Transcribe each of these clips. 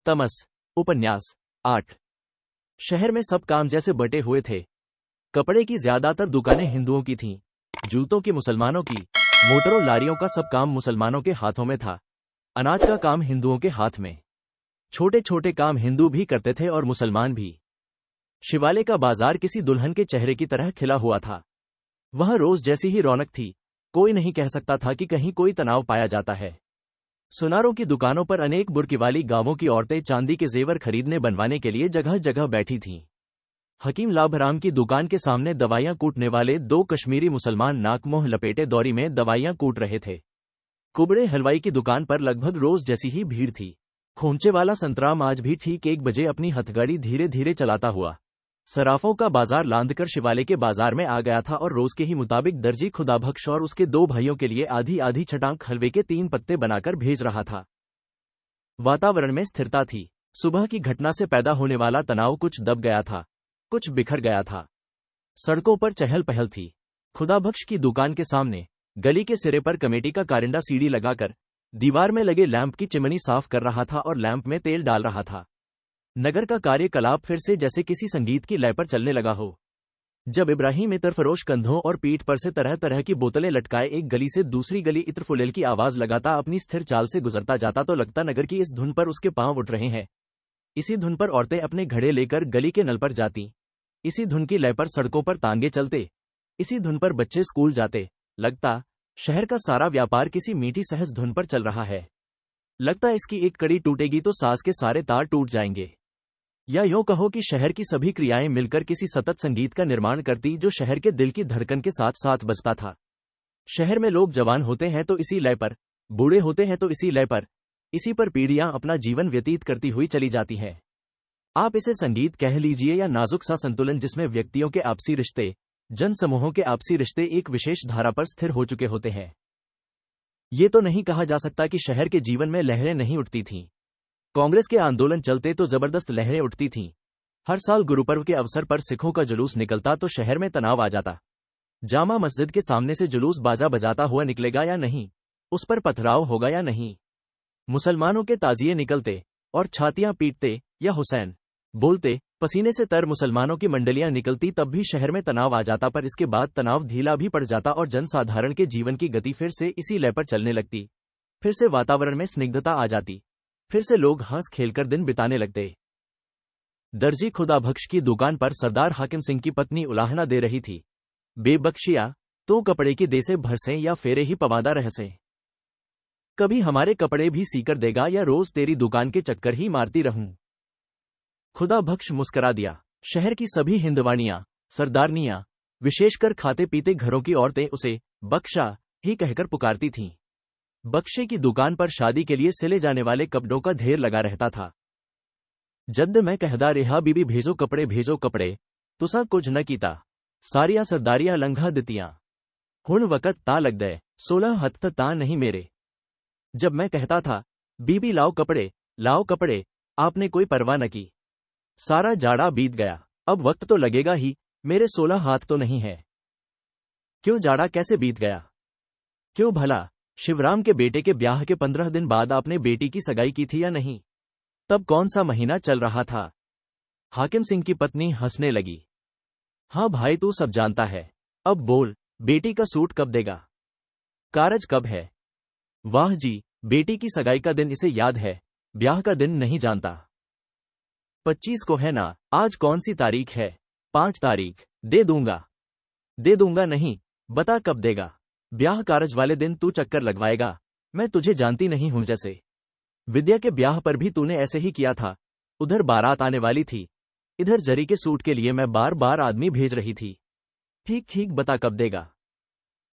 तमस। उपन्यास 8। शहर में सब काम जैसे बटे हुए थे। कपड़े की ज्यादातर दुकानें हिंदुओं की थीं, जूतों की मुसलमानों की, मोटरों लारियों का सब काम मुसलमानों के हाथों में था। अनाज का काम हिंदुओं के हाथ में। छोटे छोटे काम हिंदू भी करते थे और मुसलमान भी। शिवालय का बाजार किसी दुल्हन के चेहरे की तरह खिला हुआ था। वह रोज जैसी ही रौनक थी। कोई नहीं कह सकता था कि कहीं कोई तनाव पाया जाता है। सुनारों की दुकानों पर अनेक बुर्की वाली गांवों की औरतें चांदी के जेवर खरीदने बनवाने के लिए जगह जगह बैठी थीं। हकीम लाभराम की दुकान के सामने दवाइयां कूटने वाले 2 कश्मीरी मुसलमान नाक मुंह लपेटे दौरी में दवाइयां कूट रहे थे। कुबड़े हलवाई की दुकान पर लगभग रोज जैसी ही भीड़ थी। खोमचे वाला संतराम आज भी ठीक 1 बजे अपनी हथकड़ी धीरे धीरे चलाता हुआ सराफों का बाजार लांदकर शिवालय के बाजार में आ गया था और रोज के ही मुताबिक दर्जी खुदाबख्श और उसके 2 भाइयों के लिए आधी आधी छटांक हलवे के 3 पत्ते बनाकर भेज रहा था। वातावरण में स्थिरता थी। सुबह की घटना से पैदा होने वाला तनाव कुछ दब गया था, कुछ बिखर गया था। सड़कों पर चहल पहल थी। खुदाबख्श की दुकान के सामने गली के सिरे पर कमेटी का कारिंडा सीढ़ी लगाकर दीवार में लगे लैंप की चिमनी साफ कर रहा था और लैंप में तेल डाल रहा था। नगर का कार्यकलाप फिर से जैसे किसी संगीत की लय पर चलने लगा हो। जब इब्राहिम इत्रफरोश कंधों और पीठ पर से तरह तरह की बोतलें लटकाए एक गली से दूसरी गली इत्रफुलेल की आवाज लगाता अपनी स्थिर चाल से गुजरता जाता तो लगता नगर की इस धुन पर उसके पांव उठ रहे हैं। इसी धुन पर औरतें अपने घड़े लेकर गली के नल पर जाती। इसी धुन की लय पर सड़कों पर तांगे चलते। इसी धुन पर बच्चे स्कूल जाते। लगता शहर का सारा व्यापार किसी मीठी सहज धुन पर चल रहा है। लगता इसकी एक कड़ी टूटेगी तो साज के सारे तार टूट जाएंगे। या यूं कहो कि शहर की सभी क्रियाएं मिलकर किसी सतत संगीत का निर्माण करती जो शहर के दिल की धड़कन के साथ साथ बजता था। शहर में लोग जवान होते हैं तो इसी लय पर, बूढ़े होते हैं तो इसी लय पर, इसी पर पीढ़ियां अपना जीवन व्यतीत करती हुई चली जाती हैं। आप इसे संगीत कह लीजिए या नाजुक सा संतुलन जिसमें व्यक्तियों के आपसी रिश्ते, जन समूहों के आपसी रिश्ते एक विशेष धारा पर स्थिर हो चुके होते हैं। ये तो नहीं कहा जा सकता कि शहर के जीवन में लहरें नहीं उठती थीं। कांग्रेस के आंदोलन चलते तो जबरदस्त लहरें उठती थीं। हर साल गुरुपर्व के अवसर पर सिखों का जुलूस निकलता तो शहर में तनाव आ जाता। जामा मस्जिद के सामने से जुलूस बाजा बजाता हुआ निकलेगा या नहीं, उस पर पथराव होगा या नहीं। मुसलमानों के ताजिए निकलते और छातियां पीटते या हुसैन बोलते, पसीने से तर मुसलमानों की मंडलियां निकलती तब भी शहर में तनाव आ जाता। पर इसके बाद तनाव ढीला भी पड़ जाता और जनसाधारण के जीवन की गति फिर से इसी लय पर चलने लगती। फिर से वातावरण में स्निग्धता आ जाती। फिर से लोग हंस खेलकर दिन बिताने लगते। दर्जी खुदाबख्श की दुकान पर सरदार हाकिम सिंह की पत्नी उलाहना दे रही थी, बेबख्शिया तो कपड़े की देसे भरसें या फेरे ही पवादा रहसें। कभी हमारे कपड़े भी सीकर देगा या रोज तेरी दुकान के चक्कर ही मारती रहूं। खुदाबख्श मुस्करा दिया। शहर की सभी हिंदवानियां, सरदारनियां, विशेषकर खाते पीते घरों की औरतें उसे बख्शा ही कहकर पुकारती थीं। बख्शे की दुकान पर शादी के लिए सिले जाने वाले कपड़ों का ढेर लगा रहता था। जद मैं कहदा रेहा बीबी भेजो कपड़े, तुसा कुछ न कीता, सारिया सरदारियां लंघा दितियां, हुण वक़्त ता लग दे, 16 हत्थ ता नहीं मेरे। जब मैं कहता था, बीबी लाओ कपड़े, आपने कोई परवाह न की। सारा जाड़ा बीत गया, अब वक्त तो लगेगा ही, मेरे 16 हाथ तो नहीं है। क्यों जाड़ा कैसे बीत गया? क्यों भला? शिवराम के बेटे के ब्याह के 15 दिन बाद आपने बेटी की सगाई की थी या नहीं? तब कौन सा महीना चल रहा था? हाकिम सिंह की पत्नी हंसने लगी। हाँ भाई, तू सब जानता है। अब बोल, बेटी का सूट कब देगा? कारज कब है? वाह जी, बेटी की सगाई का दिन इसे याद है, ब्याह का दिन नहीं जानता। 25 को है ना? आज कौन सी तारीख है? 5 तारीख। दे दूंगा नहीं, बता कब देगा? ब्याह कारज वाले दिन तू चक्कर लगवाएगा, मैं तुझे जानती नहीं हूं जैसे। विद्या के ब्याह पर भी तूने ऐसे ही किया था। उधर बारात आने वाली थी, इधर जरी के सूट के लिए मैं बार बार आदमी भेज रही थी। ठीक बता कब देगा?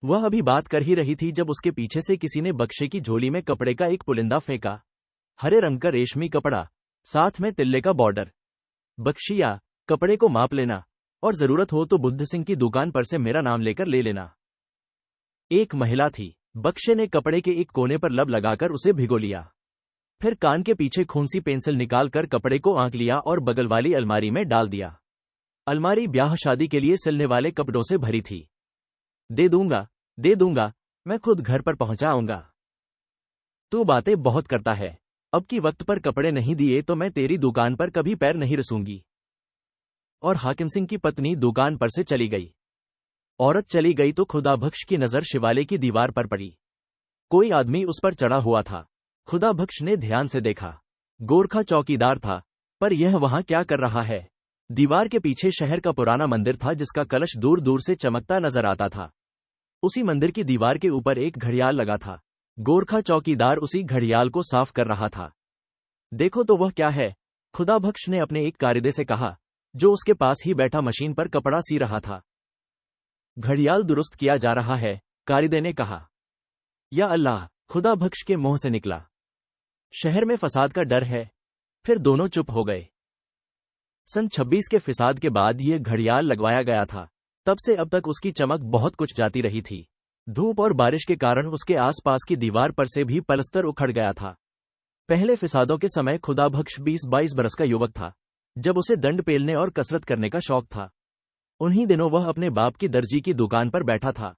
वह अभी बात कर ही रही थी जब उसके पीछे से किसी ने बक्शे की झोली में कपड़े का एक पुलिंदा फेंका। हरे रंग का रेशमी कपड़ा, साथ में तिल्ले का बॉर्डर। बख्शिया, कपड़े को माप लेना और जरूरत हो तो बुद्ध सिंह की दुकान पर से मेरा नाम लेकर ले लेना। एक महिला थी। बक्शे ने कपड़े के एक कोने पर लब लगाकर उसे भिगो लिया। फिर कान के पीछे खूंसी पेंसिल निकालकर कपड़े को आंक लिया और बगल वाली अलमारी में डाल दिया। अलमारी ब्याह शादी के लिए सिलने वाले कपड़ों से भरी थी। दे दूंगा, मैं खुद घर पर पहुंचा आऊंगा। तू बातें बहुत करता है, अब की वक्त पर कपड़े नहीं दिए तो मैं तेरी दुकान पर कभी पैर नहीं रसूंगी। और हाकिम सिंह की पत्नी दुकान पर से चली गई। औरत चली गई तो खुदाबख्श की नजर शिवालय की दीवार पर पड़ी। कोई आदमी उस पर चढ़ा हुआ था। खुदाबख्श ने ध्यान से देखा। गोरखा चौकीदार था। पर यह वहां क्या कर रहा है? दीवार के पीछे शहर का पुराना मंदिर था जिसका कलश दूर दूर से चमकता नजर आता था। उसी मंदिर की दीवार के ऊपर एक घड़ियाल लगा था। गोरखा चौकीदार उसी घड़ियाल को साफ कर रहा था। देखो तो वह क्या है? खुदाबख्श ने अपने एक कारिंदे से कहा, जो उसके पास ही बैठा मशीन पर कपड़ा सी रहा था। घड़ियाल दुरुस्त किया जा रहा है, कारिंदे ने कहा। या अल्लाह, खुदाबख्श के मुंह से निकला। शहर में फसाद का डर है। फिर दोनों चुप हो गए। सन 26 के फिसाद के बाद यह घड़ियाल लगवाया गया था। तब से अब तक उसकी चमक बहुत कुछ जाती रही थी। धूप और बारिश के कारण उसके आसपास की दीवार पर से भी पलस्तर उखड़ गया था। पहले फिसादों के समय खुदाबख्श 20-22 बरस का युवक था, जब उसे दंड पेलने और कसरत करने का शौक था। उन्हीं दिनों वह अपने बाप की दर्जी की दुकान पर बैठा था।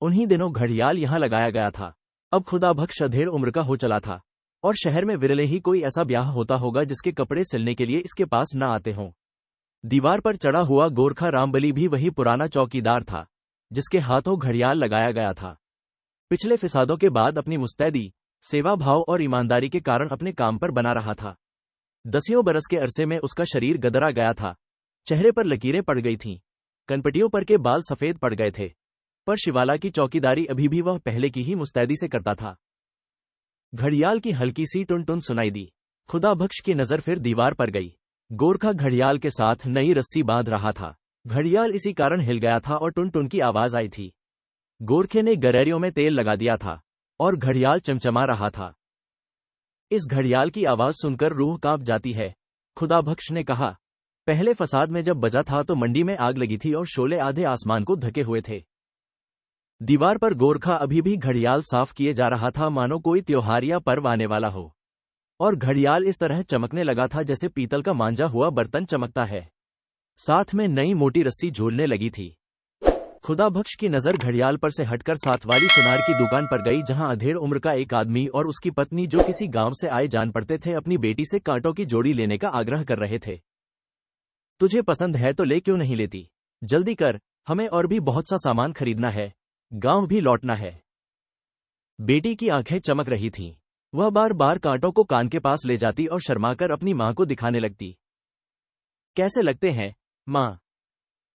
उन्हीं दिनों घड़ियाल यहां लगाया गया था। अब खुदाबख्श अधेड़ उम्र का हो चला था और शहर में विरले ही कोई ऐसा ब्याह होता होगा जिसके कपड़े सिलने के लिए इसके पास न आते हों। दीवार पर चढ़ा हुआ गोरखा रामबली भी वही पुराना चौकीदार था, जिसके हाथों घड़ियाल लगाया गया था। पिछले फिसादों के बाद अपनी मुस्तैदी, सेवा भाव और ईमानदारी के कारण अपने काम पर बना रहा था। 10 बरस के अरसे में उसका शरीर गदरा गया था। चेहरे पर लकीरें पड़ गई थीं। कनपटियों पर के बाल सफेद पड़ गए थे। पर शिवाला की चौकीदारी अभी भी वह पहले की ही मुस्तैदी से करता था। घड़ियाल की हल्की सी टुन-टुन सुनाई दी। खुदाबख्श की नजर फिर दीवार पर गई। गोरखा घड़ियाल के साथ नई रस्सी बांध रहा था। घड़ियाल इसी कारण हिल गया था और टुन-टुन की आवाज आई थी। गोरखे ने गरेरियों में तेल लगा दिया था और घड़ियाल चमचमा रहा था। इस घड़ियाल की आवाज सुनकर रूह कांप जाती है, खुदाबख्श ने कहा। पहले फसाद में जब बजा था तो मंडी में आग लगी थी और शोले आधे आसमान को ढके हुए थे। दीवार पर गोरखा अभी भी घड़ियाल साफ किए जा रहा था, मानो कोई त्योहार या पर्व आने वाला हो। और घड़ियाल इस तरह चमकने लगा था जैसे पीतल का मांझा हुआ बर्तन चमकता है। साथ में नई मोटी रस्सी झूलने लगी थी। खुदाबख्श की नजर घड़ियाल पर से हटकर साथ वाली सुनार की दुकान पर गई, जहां अधेड़ उम्र का एक आदमी और उसकी पत्नी, जो किसी गांव से आए जान पड़ते थे, अपनी बेटी से कांटों की जोड़ी लेने का आग्रह कर रहे थे। तुझे पसंद है तो ले, क्यों नहीं लेती? जल्दी कर, हमें और भी बहुत सा सामान खरीदना है, गांव भी लौटना है। बेटी की आंखें चमक रही थीं। वह बार बार कांटों को कान के पास ले जाती और शर्माकर अपनी मां को दिखाने लगती। कैसे लगते हैं, मां?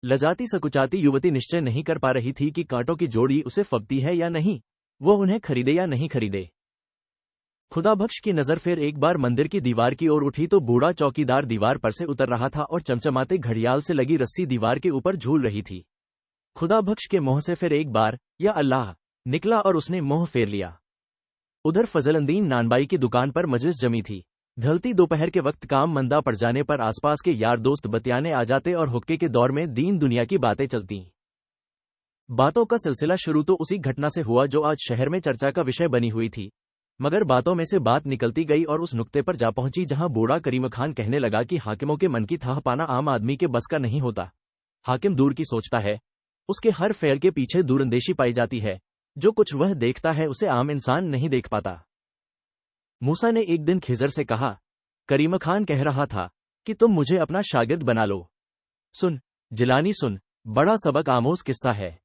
लजाती सकुचाती युवती निश्चय नहीं कर पा रही थी कि कांटों की जोड़ी उसे फबती है या नहीं, वो उन्हें खरीदे या नहीं खरीदे। खुदाबख्श की नजर फिर एक बार मंदिर की दीवार की ओर उठी तो बूढ़ा चौकीदार दीवार पर से उतर रहा था और चमचमाते घड़ियाल से लगी रस्सी दीवार के ऊपर झूल रही थी। खुदाबख्श के मुंह से फिर एक बार या अल्लाह निकला और उसने मुंह फेर लिया। उधर फजलंदीन नानबाई की दुकान पर मजलिस जमी थी। ढलती दोपहर के वक्त काम मंदा पड़ जाने पर आसपास के यार दोस्त बतियाने आ जाते और हुक्के के दौर में दीन दुनिया की बातें चलती। बातों का सिलसिला शुरू तो उसी घटना से हुआ जो आज शहर में चर्चा का विषय बनी हुई थी, मगर बातों में से बात निकलती गई और उस नुक्ते पर जा पहुंची जहां बूढ़ा करीम खान कहने लगा कि हाकिमों के मन की थाह पाना आम आदमी के बस का नहीं होता। हाकिम दूर की सोचता है, उसके हर फेर के पीछे दूरंदेशी पाई जाती है। जो कुछ वह देखता है उसे आम इंसान नहीं देख पाता। मूसा ने एक दिन खिजर से कहा, करीम खान कह रहा था कि तुम मुझे अपना शागिर्द बना लो। सुन जिलानी सुन, बड़ा सबक आमोज किस्सा है।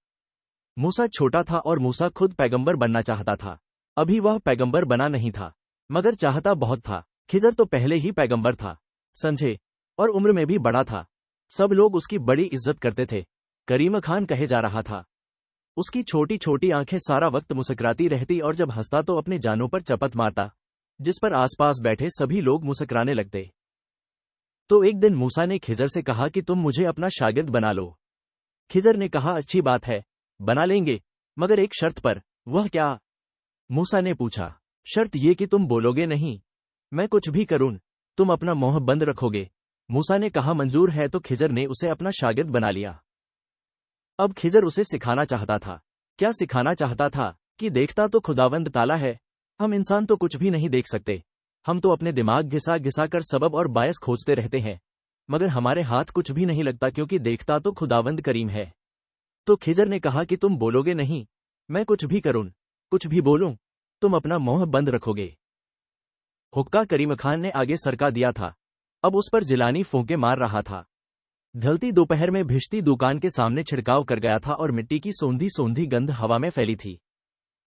मूसा छोटा था और मूसा खुद पैगंबर बनना चाहता था। अभी वह पैगंबर बना नहीं था, मगर चाहता बहुत था। खिजर तो पहले ही पैगंबर था, समझे, और उम्र में भी बड़ा था। सब लोग उसकी बड़ी इज्जत करते थे। करीम खान कहे जा रहा था। उसकी छोटी छोटी आंखें सारा वक्त मुस्कुराती रहती और जब हंसता तो अपने जानों पर चपत मारता, जिस पर आसपास बैठे सभी लोग मुस्कुराने लगते। तो एक दिन मूसा ने खिजर से कहा कि तुम मुझे अपना शागिर्द बना लो। खिजर ने कहा, अच्छी बात है, बना लेंगे, मगर एक शर्त पर। वह क्या? मूसा ने पूछा। शर्त ये कि तुम बोलोगे नहीं, मैं कुछ भी करूं, तुम अपना मुंह बंद रखोगे। मूसा ने कहा, मंजूर है। तो खिजर ने उसे अपना शागिर्द बना लिया। अब खिजर उसे सिखाना चाहता था। क्या सिखाना चाहता था? कि देखता तो खुदावंद ताला है, हम इंसान तो कुछ भी नहीं देख सकते। हम तो अपने दिमाग घिसा घिसा कर सबब और बायस खोजते रहते हैं, मगर हमारे हाथ कुछ भी नहीं लगता, क्योंकि देखता तो खुदावंद करीम है। तो खिजर ने कहा कि तुम बोलोगे नहीं, मैं कुछ भी करूं, कुछ भी बोलूं, तुम अपना मुंह बंद रखोगे। हुक्का करीम खान ने आगे सरका दिया था, अब उस पर जिलानी फूंके मार रहा था। ढलती दोपहर में भिश्ती दुकान के सामने छिड़काव कर गया था और मिट्टी की सोंधी सोंधी गंध हवा में फैली थी।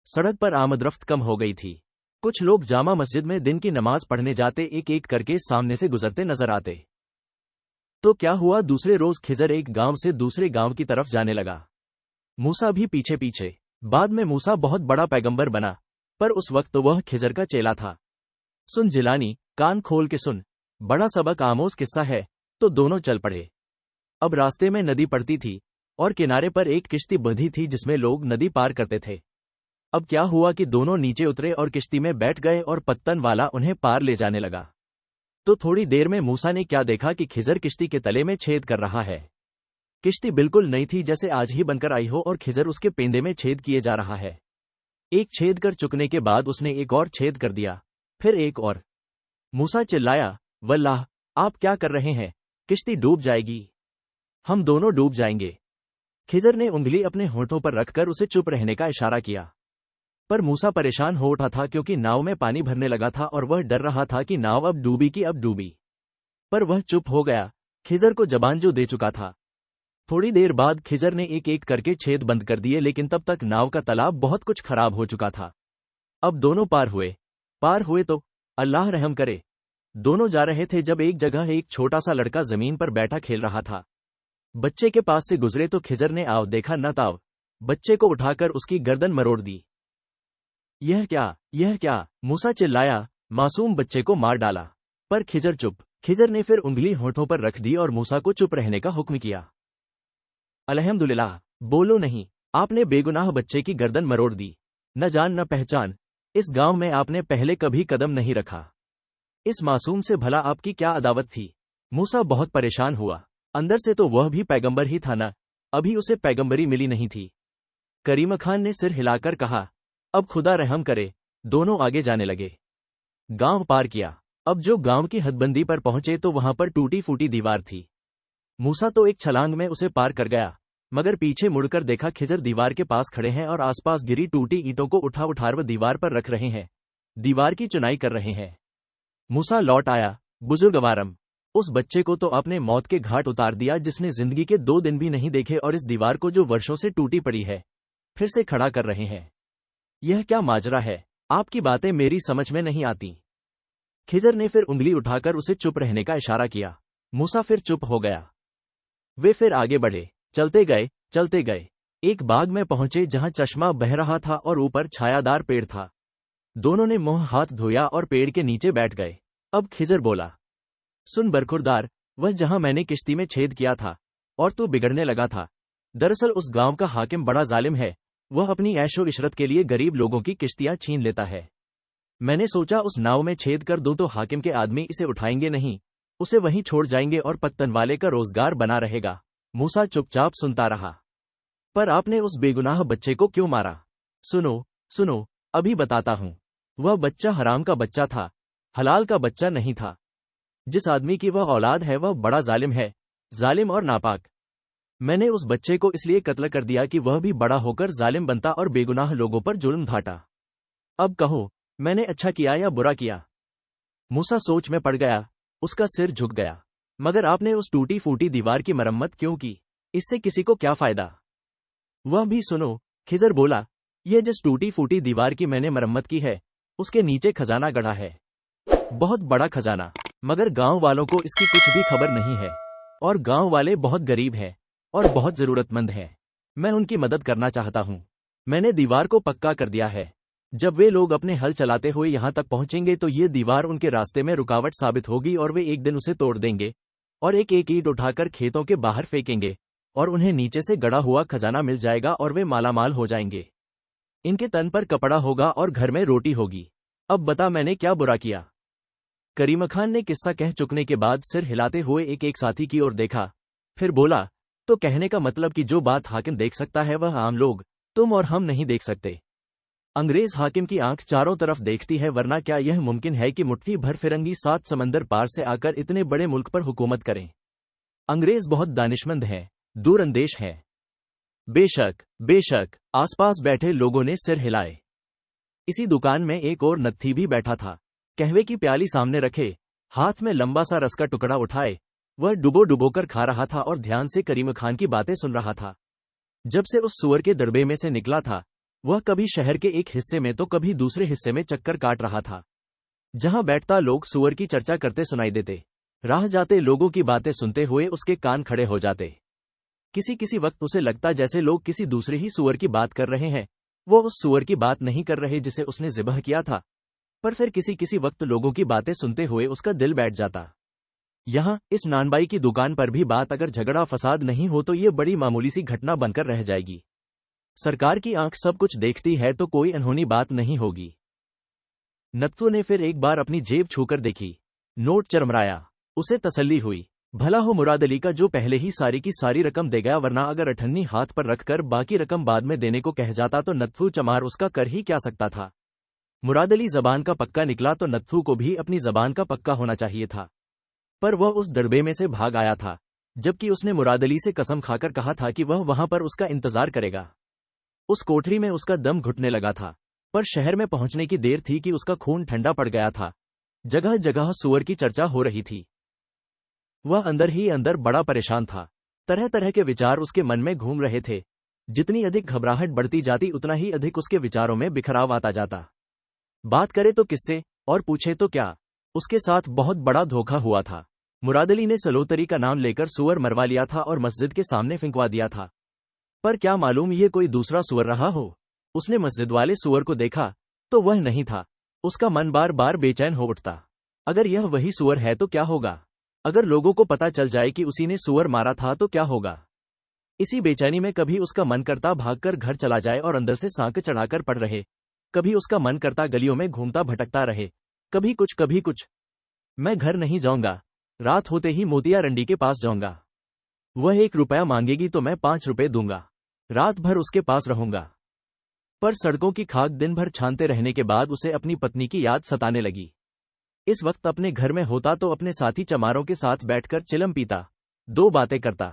सड़क पर आमदरफ्त कम हो गई थी। कुछ लोग जामा मस्जिद में दिन की नमाज पढ़ने जाते एक एक करके सामने से गुजरते नजर आते। तो क्या हुआ, दूसरे रोज खिजर एक गांव से दूसरे गांव की तरफ जाने लगा। मूसा भी पीछे पीछे। बाद में मूसा बहुत बड़ा पैगंबर बना, पर उस वक्त तो वह खिजर का चेला था। सुन जिलानी, कान खोल के सुन, बड़ा सबक आमोज किस्सा है। तो दोनों चल पड़े। अब रास्ते में नदी पड़ती थी और किनारे पर एक किश्ती बंधी थी जिसमें लोग नदी पार करते थे। अब क्या हुआ कि दोनों नीचे उतरे और किश्ती में बैठ गए और पत्तन वाला उन्हें पार ले जाने लगा। तो थोड़ी देर में मूसा ने क्या देखा कि खिजर किश्ती के तले में छेद कर रहा है। किश्ती बिल्कुल नई थी, जैसे आज ही बनकर आई हो, और खिजर उसके पेंदे में छेद किए जा रहा है। एक छेद कर चुकने के बाद उसने एक और छेद कर दिया, फिर एक और। मूसा चिल्लाया, वल्लाह, आप क्या कर रहे हैं, किश्ती डूब जाएगी, हम दोनों डूब जाएंगे। खिजर ने उंगली अपने होठों पर रखकर उसे चुप रहने का इशारा किया। पर मूसा परेशान हो उठा था क्योंकि नाव में पानी भरने लगा था और वह डर रहा था कि नाव अब डूबी की अब डूबी। पर वह चुप हो गया, खिजर को जबान जो दे चुका था। थोड़ी देर बाद खिजर ने एक एक करके छेद बंद कर दिए, लेकिन तब तक नाव का तालाब बहुत कुछ खराब हो चुका था। अब दोनों पार हुए तो अल्लाह रहम करे। दोनों जा रहे थे जब एक जगह एक छोटा सा लड़का जमीन पर बैठा खेल रहा था। बच्चे के पास से गुजरे तो खिजर ने आव देखा न ताव, बच्चे को उठाकर उसकी गर्दन मरोड़ दी। यह क्या, मूसा चिल्लाया, मासूम बच्चे को मार डाला। पर खिजर चुप। खिजर ने फिर उंगली होठों पर रख दी और मूसा को चुप रहने का हुक्म किया। अल्हम्दुलिल्लाह, बोलो नहीं, आपने बेगुनाह बच्चे की गर्दन मरोड़ दी। न जान न पहचान, इस गांव में आपने पहले कभी कदम नहीं रखा। इस मासूम से भला आपकी क्या अदावत थी। मूसा बहुत परेशान हुआ। अंदर से तो वह भी पैगंबर ही था ना, अभी उसे पैगंबरी मिली नहीं थी। करीम खान ने सिर हिलाकर कहा, अब खुदा रहम करे। दोनों आगे जाने लगे। गांव पार किया। अब जो गांव की हदबंदी पर पहुंचे तो वहां पर टूटी फूटी दीवार थी। मूसा तो एक छलांग में उसे पार कर गया, मगर पीछे मुड़कर देखा खिजर दीवार के पास खड़े हैं और आसपास गिरी टूटी ईंटों को उठा वह दीवार पर रख रहे हैं, दीवार की चुनाई कर रहे हैं। मूसा लौट आया, बुजुर्गवारम, उस बच्चे को तो आपने मौत के घाट उतार दिया जिसने जिंदगी के 2 दिन भी नहीं देखे और इस दीवार को जो वर्षों से टूटी पड़ी है फिर से खड़ा कर रहे हैं। यह क्या माजरा है, आपकी बातें मेरी समझ में नहीं आती। खिजर ने फिर उंगली उठाकर उसे चुप रहने का इशारा किया। मूसा फिर चुप हो गया। वे फिर आगे बढ़े, चलते गए। एक बाग में पहुंचे जहां चश्मा बह रहा था और ऊपर छायादार पेड़ था। दोनों ने मुंह हाथ धोया और पेड़ के नीचे बैठ गए। अब खिजर बोला, सुन बरखुरदार, वह जहां मैंने किश्ती में छेद किया था और तू बिगड़ने लगा था, दरअसल उस गांव का हाकिम बड़ा जालिम है। वह अपनी ऐशो इशरत के लिए गरीब लोगों की किश्तियां छीन लेता है। मैंने सोचा उस नाव में छेद कर दूं तो हाकिम के आदमी इसे उठाएंगे नहीं, उसे वहीं छोड़ जाएंगे और पत्तन वाले का रोजगार बना रहेगा। मूसा चुपचाप सुनता रहा। पर आपने उस बेगुनाह बच्चे को क्यों मारा? सुनो, अभी बताता हूं। वह बच्चा हराम का बच्चा था, हलाल का बच्चा नहीं था। जिस आदमी की वह औलाद है वह बड़ा जालिम है, जालिम और नापाक। मैंने उस बच्चे को इसलिए कत्ल कर दिया कि वह भी बड़ा होकर जालिम बनता और बेगुनाह लोगों पर जुल्म ढाटा। अब कहो, मैंने अच्छा किया या बुरा किया? मूसा सोच में पड़ गया, उसका सिर झुक गया। मगर आपने उस टूटी फूटी दीवार की मरम्मत क्यों की? इससे किसी को क्या फायदा? वह भी सुनो, खिजर बोला, यह जिस टूटी फूटी दीवार की मैंने मरम्मत की है उसके नीचे खजाना गढ़ा है, बहुत बड़ा खजाना, मगर गांव वालों को इसकी कुछ भी खबर नहीं है। और गांव वाले बहुत गरीब हैं और बहुत जरूरतमंद हैं। मैं उनकी मदद करना चाहता हूं। मैंने दीवार को पक्का कर दिया है। जब वे लोग अपने हल चलाते हुए यहां तक पहुंचेंगे तो ये दीवार उनके रास्ते में रुकावट साबित होगी और वे एक दिन उसे तोड़ देंगे और एक एक ईंट उठाकर खेतों के बाहर फेंकेंगे और उन्हें नीचे से गड़ा हुआ खजाना मिल जाएगा और वे मालामाल हो जाएंगे। इनके तन पर कपड़ा होगा और घर में रोटी होगी। अब बता, मैंने क्या बुरा किया? करीम खान ने किस्सा कह चुकने के बाद सिर हिलाते हुए एक एक साथी की ओर देखा, फिर बोला, तो कहने का मतलब कि जो बात हाकिम देख सकता है वह आम लोग, तुम और हम नहीं देख सकते। अंग्रेज हाकिम की आंख चारों तरफ देखती है, वरना क्या यह मुमकिन है कि मुट्ठी भर फिरंगी 7 समंदर पार से आकर इतने बड़े मुल्क पर हुकूमत करें? अंग्रेज बहुत दानिशमंद हैं, दूरअंदेश हैं। बेशक। आसपास बैठे लोगों ने सिर हिलाए। इसी दुकान में एक और नत्थी भी बैठा था। कहवे की प्याली सामने रखे, हाथ में लंबा सा रस का टुकड़ा उठाए, वह डुबो डुबो कर खा रहा था और ध्यान से करीम खान की बातें सुन रहा था। जब से उस सुअर के दड़बे में से निकला था, वह कभी शहर के एक हिस्से में तो कभी दूसरे हिस्से में चक्कर काट रहा था। जहां बैठता लोग सुअर की चर्चा करते सुनाई देते, राह जाते लोगों की बातें सुनते हुए उसके कान खड़े हो जाते। किसी किसी वक्त उसे लगता जैसे लोग किसी दूसरे ही सुअर की बात कर रहे हैं, वो उस सुअर की बात नहीं कर रहे जिसे उसने ज़िबह किया था। पर फिर किसी किसी वक्त लोगों की बातें सुनते हुए उसका दिल बैठ जाता। यहाँ इस नानबाई की दुकान पर भी बात अगर झगड़ा फसाद नहीं हो तो ये बड़ी मामूली सी घटना बनकर रह जाएगी। सरकार की आंख सब कुछ देखती है तो कोई अनहोनी बात नहीं होगी। नत्थू ने फिर एक बार अपनी जेब छूकर देखी, नोट चरमराया। उसे तसल्ली हुई, भला हो मुराद अली का जो पहले ही सारी की सारी रकम दे गया, वरना अगर अठन्नी हाथ पर रखकर बाकी रकम बाद में देने को कह जाता तो नत्थू चमार उसका कर ही क्या सकता था। मुराद अली जबान का पक्का निकला तो नत्थू को भी अपनी जबान का पक्का होना चाहिए था। पर वह उस दड़बे में से भाग आया था, जबकि उसने मुराद अली से कसम खाकर कहा था कि वह वहां पर उसका इंतजार करेगा। उस कोठरी में उसका दम घुटने लगा था, पर शहर में पहुंचने की देर थी कि उसका खून ठंडा पड़ गया था। जगह जगह सुअर की चर्चा हो रही थी। वह अंदर ही अंदर बड़ा परेशान था। तरह तरह के विचार उसके मन में घूम रहे थे। जितनी अधिक घबराहट बढ़ती जाती उतना ही अधिक उसके विचारों में बिखराव आता जाता। बात करे तो किससे और पूछे तो क्या, उसके साथ बहुत बड़ा धोखा हुआ था। मुराद अली ने सलोतरी का नाम लेकर सुअर मरवा लिया था और मस्जिद के सामने फिंकवा दिया था। पर क्या मालूम ये कोई दूसरा सुअर रहा हो। उसने मस्जिद वाले सुअर को देखा तो वह नहीं था। उसका मन बार बार बेचैन हो उठता। अगर यह वही सुअर है तो क्या होगा? अगर लोगों को पता चल जाए कि उसी ने सुअर मारा था तो क्या होगा? इसी बेचैनी में कभी उसका मन करता भागकर घर चला जाए और अंदर से सांक चढ़ाकर पड़ रहे, कभी उसका मन करता गलियों में घूमता भटकता रहे, कभी कुछ कभी कुछ। मैं घर नहीं जाऊंगा, रात होते ही मोतिया रंडी के पास जाऊंगा। वह 1 रुपया मांगेगी तो मैं 5 रुपए दूंगा। रात भर उसके पास रहूंगा। पर सड़कों की खाक दिन भर छानते रहने के बाद उसे अपनी पत्नी की याद सताने लगी। इस वक्त अपने घर में होता तो अपने साथी चमारों के साथ बैठकर चिलम पीता, 2 बातें करता।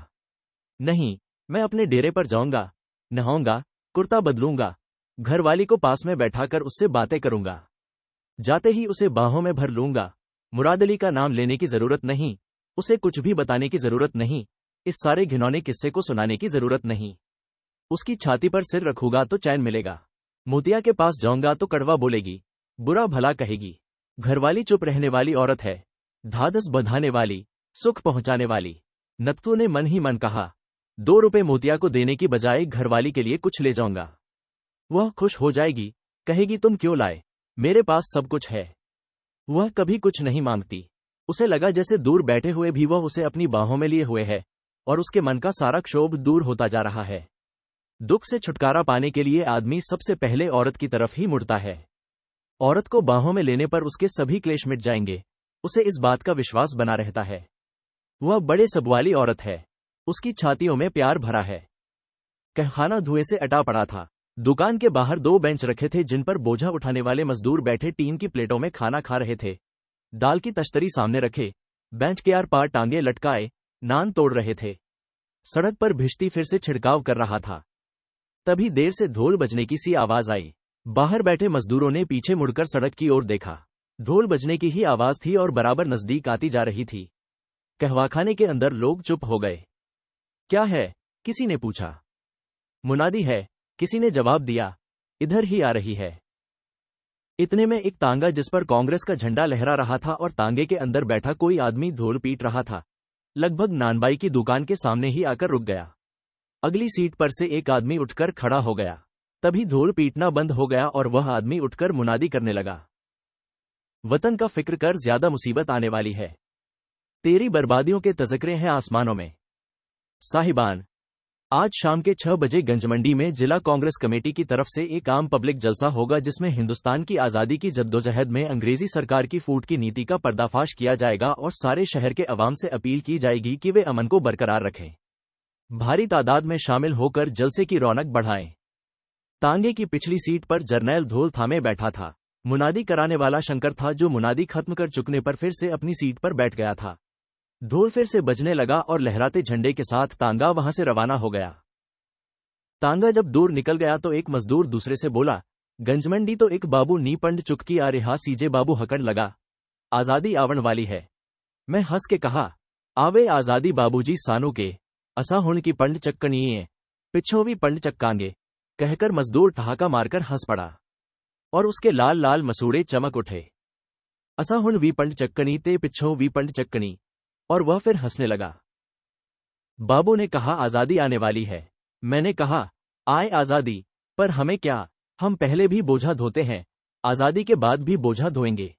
नहीं, मैं अपने डेरे पर जाऊंगा, नहाऊंगा, कुर्ता बदलूंगा, घरवाली को पास में बैठाकर उससे बातें करूंगा। जाते ही उसे बाहों में भर लूंगा। मुराद अली का नाम लेने की जरूरत नहीं, उसे कुछ भी बताने की जरूरत नहीं, इस सारे घिनौने किस्से को सुनाने की जरूरत नहीं। उसकी छाती पर सिर रखूंगा तो चैन मिलेगा। मोतिया के पास जाऊंगा तो कड़वा बोलेगी, बुरा भला कहेगी। घरवाली चुप रहने वाली औरत है, ढाढ़स बंधाने वाली, सुख पहुंचाने वाली। नत्थू ने मन ही मन कहा, 2 रुपए मोतिया को देने की बजाय घरवाली के लिए कुछ ले जाऊंगा। वह खुश हो जाएगी, कहेगी तुम क्यों लाए, मेरे पास सब कुछ है। वह कभी कुछ नहीं मांगती। उसे लगा जैसे दूर बैठे हुए भी वह उसे अपनी बाहों में लिए हुए है और उसके मन का सारा क्षोभ दूर होता जा रहा है। दुख से छुटकारा पाने के लिए आदमी सबसे पहले औरत की तरफ ही मुड़ता है। औरत को बाहों में लेने पर उसके सभी क्लेश मिट जाएंगे, उसे इस बात का विश्वास बना रहता है। वह बड़े सबवाली औरत है, उसकी छातियों में प्यार भरा है। कहखाना धुएं से अटा पड़ा था। दुकान के बाहर 2 बेंच रखे थे जिन पर बोझा उठाने वाले मजदूर बैठे टीन की प्लेटों में खाना खा रहे थे। दाल की तश्तरी सामने रखे, बेंच के आर पार टांगे लटकाए, नान तोड़ रहे थे। सड़क पर भिश्ती फिर से छिड़काव कर रहा था। तभी देर से ढोल बजने की सी आवाज आई। बाहर बैठे मजदूरों ने पीछे मुड़कर सड़क की ओर देखा। ढोल बजने की ही आवाज थी और बराबर नजदीक आती जा रही थी। कहवाखाने के अंदर लोग चुप हो गए। क्या है? किसी ने पूछा। मुनादी है, किसी ने जवाब दिया, इधर ही आ रही है। इतने में एक तांगा जिस पर कांग्रेस का झंडा लहरा रहा था और तांगे के अंदर बैठा कोई आदमी ढोल पीट रहा था, लगभग नानबाई की दुकान के सामने ही आकर रुक गया। अगली सीट पर से एक आदमी उठकर खड़ा हो गया। तभी ढोल पीटना बंद हो गया और वह आदमी उठकर मुनादी करने लगा, वतन का फिक्र कर, ज्यादा मुसीबत आने वाली है। तेरी बर्बादियों के तज़किरे हैं आसमानों में। साहिबान, आज शाम के 6 बजे गंजमंडी में जिला कांग्रेस कमेटी की तरफ से एक आम पब्लिक जलसा होगा जिसमें हिंदुस्तान की आज़ादी की जद्दोजहद में अंग्रेजी सरकार की फूट की नीति का पर्दाफाश किया जाएगा और सारे शहर के अवाम से अपील की जाएगी कि वे अमन को बरकरार रखें। भारी तादाद में शामिल होकर जलसे की रौनक बढ़ाएं। तांगे की पिछली सीट पर जर्नैल ढोल थामे बैठा था। मुनादी कराने वाला शंकर था जो मुनादी खत्म कर चुकने पर फिर से अपनी सीट पर बैठ गया था। ढोल फिर से बजने लगा और लहराते झंडे के साथ तांगा वहां से रवाना हो गया। तांगा जब दूर निकल गया तो एक मजदूर दूसरे से बोला, गंजमंडी तो एक बाबू नी पंड चुटकी आ रिहा सीजे बाबू हकड़ लगा, आजादी आवण वाली है। मैं हंस के कहा, आवे आजादी बाबूजी सानू के, असा हुण की पंड चक्कनीए, पिछों भी पंड चक्कांगे, कहकर मजदूर ठहाका मारकर हंस पड़ा और उसके लाल लाल मसूड़े चमक उठे। असा हुण वी पंड चक्कनी ते पिछों वी पंड चक्कनी, और वह फिर हंसने लगा। बाबू ने कहा, आजादी आने वाली है। मैंने कहा, आए आजादी, पर हमें क्या, हम पहले भी बोझा धोते हैं, आजादी के बाद भी बोझा धोएंगे।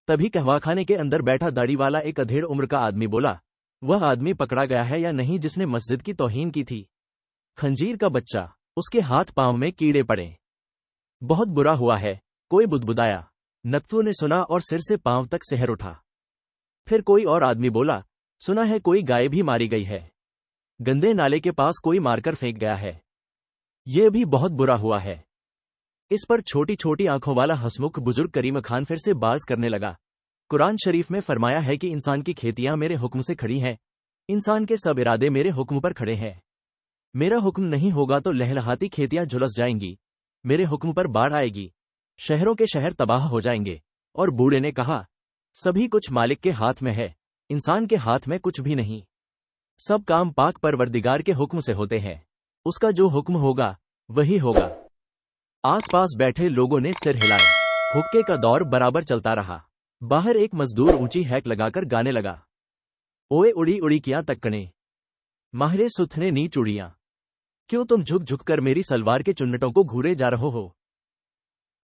तभी कहवाखाने के अंदर बैठा दाढ़ी वाला एक अधेड़ उम्र का आदमी बोला, वह आदमी पकड़ा गया है या नहीं जिसने मस्जिद की तौहीन की थी? खंजीर का बच्चा, उसके हाथ पांव में कीड़े पड़े, बहुत बुरा हुआ है, कोई बुदबुदाया। नत्थू ने सुना और सिर से पांव तक सहर उठा। फिर कोई और आदमी बोला, सुना है कोई गाय भी मारी गई है, गंदे नाले के पास कोई मारकर फेंक गया है, यह भी बहुत बुरा हुआ है। इस पर छोटी छोटी आंखों वाला हंसमुख बुजुर्ग करीम खान फिर से बाज करने लगा, कुरान शरीफ में फरमाया है कि इंसान की खेतियां मेरे हुक्म से खड़ी हैं, इंसान के सब इरादे मेरे हुक्म पर खड़े हैं। मेरा हुक्म नहीं होगा तो लहलहाती खेतियां झुलस जाएंगी, मेरे हुक्म पर बाढ़ आएगी, शहरों के शहर तबाह हो जाएंगे। और बूढ़े ने कहा, सभी कुछ मालिक के हाथ में है, इंसान के हाथ में कुछ भी नहीं। सब काम पाक परवरदिगार के हुक्म से होते हैं, उसका जो हुक्म होगा वही होगा। आसपास बैठे लोगों ने सिर हिलाए, हुक्के का दौर बराबर चलता रहा। बाहर एक मजदूर ऊंची हैक लगाकर गाने लगा, ओए उड़ी उड़ी किया तक्कने, माहिरे सुथने नी चुड़ियां, क्यों तुम झुक झुक कर मेरी सलवार के चुन्नटों को घूरे जा रहे हो?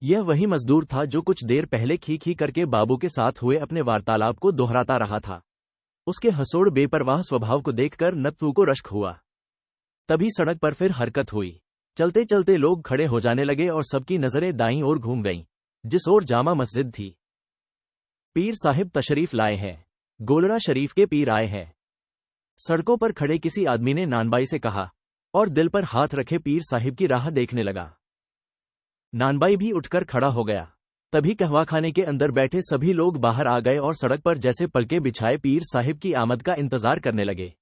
यह वही मजदूर था जो कुछ देर पहले खी खी करके बाबू के साथ हुए अपने वार्तालाप को दोहराता रहा था। उसके हंसोड़ बेपरवाह स्वभाव को देखकर नत्थू को रश्क हुआ। तभी सड़क पर फिर हरकत हुई। चलते चलते लोग खड़े हो जाने लगे और सबकी नजरें दाईं ओर घूम गईं, जिस ओर जामा मस्जिद थी। पीर साहिब तशरीफ लाए हैं, गोलरा शरीफ के पीर आए हैं। सड़कों पर खड़े किसी आदमी ने नानबाई से कहा और दिल पर हाथ रखे पीर साहिब की राह देखने लगा। नानबाई भी उठकर खड़ा हो गया। तभी कहवाखाने के अंदर बैठे सभी लोग बाहर आ गए और सड़क पर जैसे पलके बिछाए पीर साहिब की आमद का इंतजार करने लगे।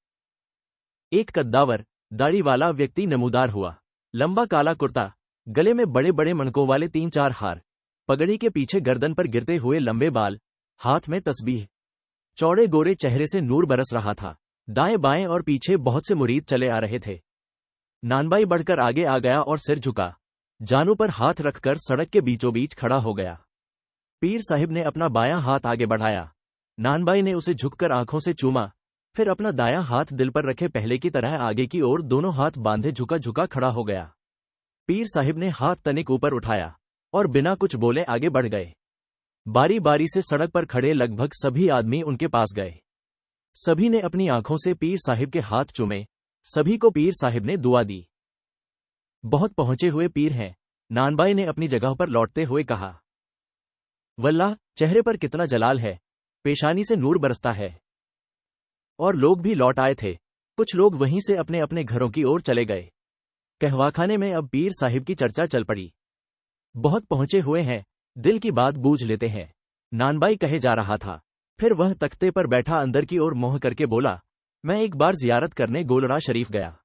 एक कद्दावर दाढ़ी वाला व्यक्ति नमूदार हुआ, लंबा काला कुर्ता, गले में बड़े बड़े मणकों वाले 3-4 हार, पगड़ी के पीछे गर्दन पर गिरते हुए लंबे बाल, हाथ में तस्बीह, चौड़े गोरे चेहरे से नूर बरस रहा था। दाएं बाएं और पीछे बहुत से मुरीद चले आ रहे थे। नानबाई बढ़कर आगे आ गया और सिर झुका, जानू पर हाथ रखकर सड़क के बीचों बीच खड़ा हो गया। पीर साहिब ने अपना बायां हाथ आगे बढ़ाया। नानबाई ने उसे झुककर आंखों से चूमा, फिर अपना दायां हाथ दिल पर रखे पहले की तरह आगे की ओर दोनों हाथ बांधे झुका झुका खड़ा हो गया। पीर साहिब ने हाथ तनिक ऊपर उठाया और बिना कुछ बोले आगे बढ़ गए। बारी बारी से सड़क पर खड़े लगभग सभी आदमी उनके पास गए। सभी ने अपनी आंखों से पीर साहिब के हाथ चूमे, सभी को पीर साहिब ने दुआ दी। बहुत पहुंचे हुए पीर हैं, नानबाई ने अपनी जगह पर लौटते हुए कहा। वल्लाह, चेहरे पर कितना जलाल है, पेशानी से नूर बरसता है। और लोग भी लौट आए थे। कुछ लोग वहीं से अपने अपने घरों की ओर चले गए। कहवाखाने में अब पीर साहिब की चर्चा चल पड़ी। बहुत पहुंचे हुए हैं, दिल की बात बूझ लेते हैं, नानबाई कहे जा रहा था। फिर वह तख्ते पर बैठा अंदर की ओर मोह करके बोला, मैं एक बार जियारत करने गोलरा शरीफ गया।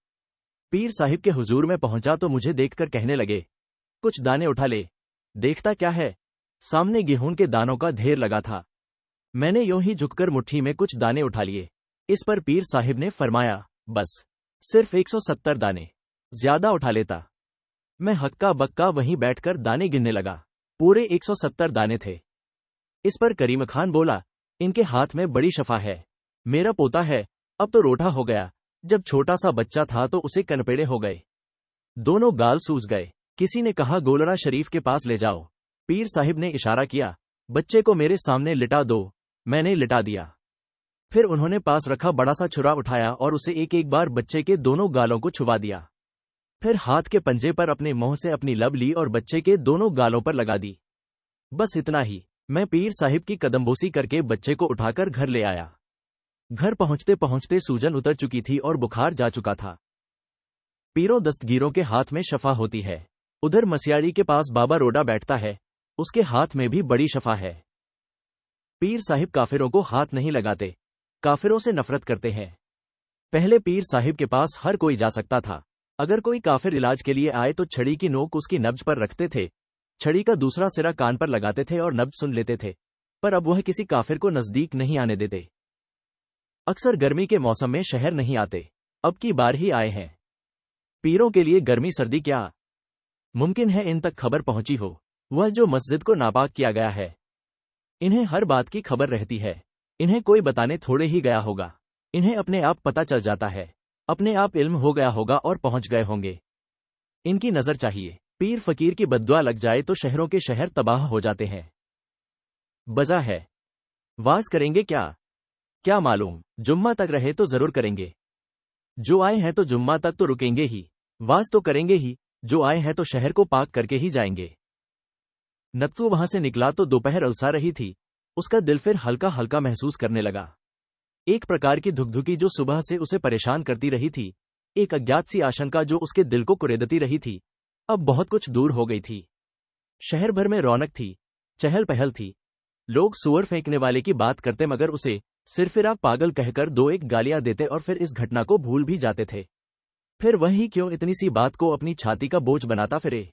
पीर साहिब के हुजूर में पहुंचा तो मुझे देखकर कहने लगे, कुछ दाने उठा ले। देखता क्या है, सामने गेहूं के दानों का ढेर लगा था। मैंने यूं ही झुककर मुट्ठी में कुछ दाने उठा लिए। इस पर पीर साहिब ने फरमाया, बस सिर्फ 170 दाने, ज्यादा उठा लेता। मैं हक्का बक्का वहीं बैठकर दाने गिनने लगा। पूरे 170 दाने थे। इस पर करीम खान बोला, इनके हाथ में बड़ी शफा है। मेरा पोता है, अब तो रोटा हो गया, जब छोटा सा बच्चा था तो उसे कनपेड़े हो गए, दोनों गाल सूज गए। किसी ने कहा, गोलरा शरीफ के पास ले जाओ। पीर साहिब ने इशारा किया, बच्चे को मेरे सामने लिटा दो। मैंने लिटा दिया। फिर उन्होंने पास रखा बड़ा सा छुरा उठाया और उसे एक एक बार बच्चे के दोनों गालों को छुवा दिया। फिर हाथ के पंजे पर अपने मुंह से अपनी लब ली और बच्चे के दोनों गालों पर लगा दी। बस इतना ही। मैं पीर साहिब की कदमबोसी करके बच्चे को उठाकर घर ले आया। घर पहुंचते पहुंचते सूजन उतर चुकी थी और बुखार जा चुका था। पीरों दस्तगीरों के हाथ में शफा होती है। उधर मसियाड़ी के पास बाबा रोडा बैठता है, उसके हाथ में भी बड़ी शफा है। पीर साहिब काफिरों को हाथ नहीं लगाते, काफिरों से नफरत करते हैं। पहले पीर साहिब के पास हर कोई जा सकता था, अगर कोई काफिर इलाज के लिए आए तो छड़ी की नोक उसकी नब्ज पर रखते थे, छड़ी का दूसरा सिरा कान पर लगाते थे और नब्ज सुन लेते थे, पर अब वह किसी काफिर को नजदीक नहीं आने देते। अक्सर गर्मी के मौसम में शहर नहीं आते, अब की बार ही आए हैं। पीरों के लिए गर्मी सर्दी क्या मुमकिन है इन तक खबर पहुंची हो, वह जो मस्जिद को नापाक किया गया है। इन्हें हर बात की खबर रहती है, इन्हें कोई बताने थोड़े ही गया होगा, इन्हें अपने आप पता चल जाता है, अपने आप इल्म हो गया होगा और पहुंच गए होंगे। इनकी नजर चाहिए, पीर फकीर की बद्दुआ लग जाए तो शहरों के शहर तबाह हो जाते हैं। बजा है, वाज करेंगे क्या? क्या मालूम, जुम्मा तक रहे तो जरूर करेंगे। जो आए हैं तो जुम्मा तक तो रुकेंगे ही, वाज तो करेंगे ही, जो आए हैं तो शहर को पाक करके ही जाएंगे। नत्थू वहां से निकला तो दोपहर अलसा रही थी, उसका दिल फिर हल्का हल्का महसूस करने लगा। एक प्रकार की धुकधुकी जो सुबह से उसे परेशान करती रही थी, एक अज्ञात सी आशंका जो उसके दिल को कुरेदती रही थी, अब बहुत कुछ दूर हो गई थी। शहर भर में रौनक थी, चहल पहल थी, लोग सुअर फेंकने वाले की बात करते मगर उसे सिरफिरा पागल कहकर दो एक गालियां देते और फिर इस घटना को भूल भी जाते थे। फिर वही क्यों इतनी सी बात को अपनी छाती का बोझ बनाता फिरे।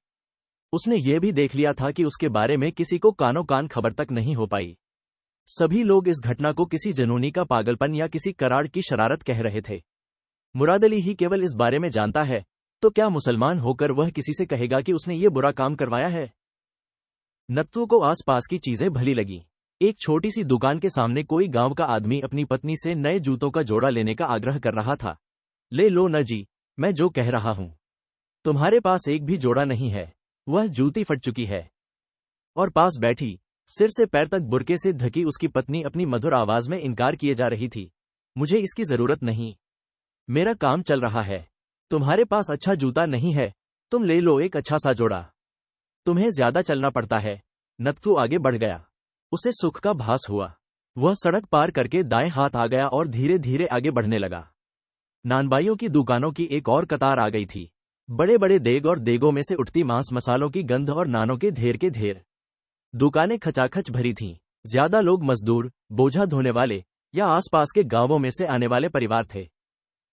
उसने ये भी देख लिया था कि उसके बारे में किसी को कानों कान खबर तक नहीं हो पाई। सभी लोग इस घटना को किसी जनूनी का पागलपन या किसी कराड़ की शरारत कह रहे थे। मुराद अली ही केवल इस बारे में जानता है, तो क्या मुसलमान होकर वह किसी से कहेगा कि उसने ये बुरा काम करवाया है? नत्थू को आसपास की चीजें भली लगी। एक छोटी सी दुकान के सामने कोई गांव का आदमी अपनी पत्नी से नए जूतों का जोड़ा लेने का आग्रह कर रहा था। ले लो न जी, मैं जो कह रहा हूं, तुम्हारे पास एक भी जोड़ा नहीं है, वह जूती फट चुकी है। और पास बैठी, सिर से पैर तक बुरके से ढकी उसकी पत्नी अपनी मधुर आवाज में इनकार किए जा रही थी। मुझे इसकी जरूरत नहीं, मेरा काम चल रहा है। तुम्हारे पास अच्छा जूता नहीं है, तुम ले लो एक अच्छा सा जोड़ा, तुम्हें ज्यादा चलना पड़ता है। नत्थू आगे बढ़ गया, उसे सुख का भास हुआ। वह सड़क पार करके दाएं हाथ आ गया और धीरे धीरे आगे बढ़ने लगा। नानबाइयों की दुकानों की एक और कतार आ गई थी। बड़े बड़े देग और देगों में से उठती मांस मसालों की गंध और नानों के ढेर। दुकानें खचाखच भरी थीं। ज्यादा लोग मजदूर, बोझा धोने वाले या आसपास के गांवों में से आने वाले परिवार थे।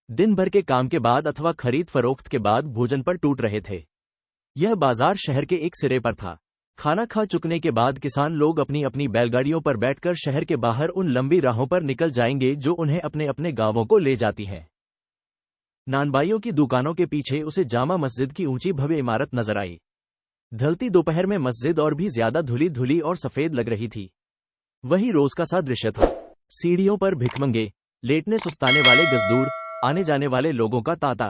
दिन भर के काम के बाद अथवा खरीद फरोख्त के बाद भोजन पर टूट रहे थे। यह बाजार शहर के एक सिरे पर था। खाना खा चुकने के बाद किसान लोग अपनी अपनी बैलगाड़ियों पर बैठकर शहर के बाहर उन लंबी राहों पर निकल जाएंगे जो उन्हें अपने अपने गांवों को ले जाती हैं। नानबाइयों की दुकानों के पीछे उसे जामा मस्जिद की ऊंची भव्य इमारत नजर आई। ढलती दोपहर में मस्जिद और भी ज्यादा धुली धुली और सफेद लग रही थी। वही रोज का सा दृश्य था। सीढ़ियों पर भिखमंगे, लेटने सुस्ताने वाले गजदूर, आने जाने वाले लोगों का तांता।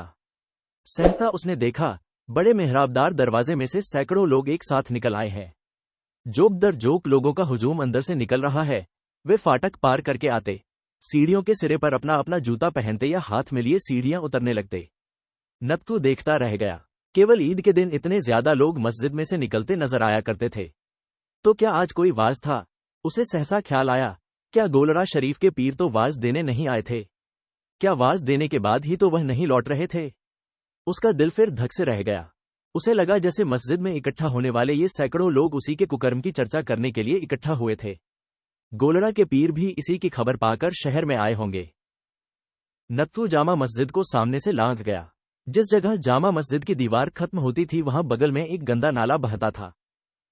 सहसा उसने देखा, बड़े मेहराबदार दरवाजे में से सैकड़ों लोग एक साथ निकल आए हैं। जोक दर जोक लोगों का हुजूम अंदर से निकल रहा है। वे फाटक पार करके आते, सीढ़ियों के सिरे पर अपना अपना जूता पहनते या हाथ में लिए सीढ़ियां उतरने लगते। नत्थू देखता रह गया। केवल ईद के दिन इतने ज्यादा लोग मस्जिद में से निकलते नजर आया करते थे। तो क्या आज कोई वाज था? उसे सहसा ख्याल आया, क्या गोलरा शरीफ के पीर तो वाज देने नहीं आए थे? क्या वाज देने के बाद ही तो वह नहीं लौट रहे थे? उसका दिल फिर धक से रह गया। उसे लगा जैसे मस्जिद में इकट्ठा होने वाले ये सैकड़ों लोग उसी के कुकर्म की चर्चा करने के लिए इकट्ठा हुए थे। गोलड़ा के पीर भी इसी की खबर पाकर शहर में आए होंगे। नत्थू जामा मस्जिद को सामने से लांघ गया। जिस जगह जामा मस्जिद की दीवार खत्म होती थी वहां बगल में एक गंदा नाला बहता था।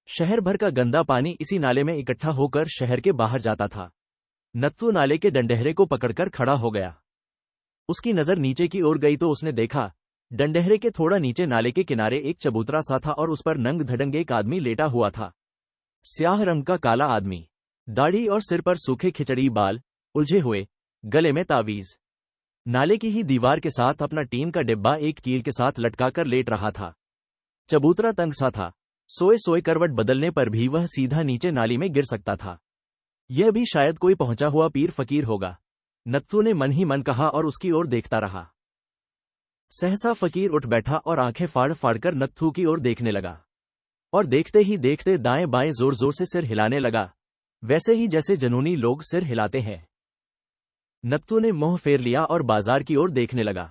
शहर भर का गंदा पानी इसी नाले में इकट्ठा होकर शहर के बाहर जाता था। नत्थू नाले के डंडहरे को पकड़कर खड़ा हो गया। उसकी नजर नीचे की ओर गई तो उसने देखा, डंडहरे के थोड़ा नीचे नाले के किनारे एक चबूतरा सा था और उस पर नंग धड़ंग एक आदमी लेटा हुआ था। स्याह रंग का काला आदमी, दाढ़ी और सिर पर सूखे खिचड़ी बाल, उलझे हुए, गले में तावीज। नाले की ही दीवार के साथ अपना टीन का डिब्बा एक कील के साथ लटकाकर लेट रहा था। चबूतरा तंग सा था, सोए सोए करवट बदलने पर भी वह सीधा नीचे नाली में गिर सकता था। यह भी शायद कोई पहुंचा हुआ पीर फकीर होगा, नत्थू ने मन ही मन कहा और उसकी ओर देखता रहा। सहसा फकीर उठ बैठा और आंखें फाड़ फाड़कर नत्थू की ओर देखने लगा, और देखते ही देखते दाएं बाएं जोर जोर से सिर हिलाने लगा, वैसे ही जैसे जनूनी लोग सिर हिलाते हैं। नत्थू ने मुंह फेर लिया और बाजार की ओर देखने लगा।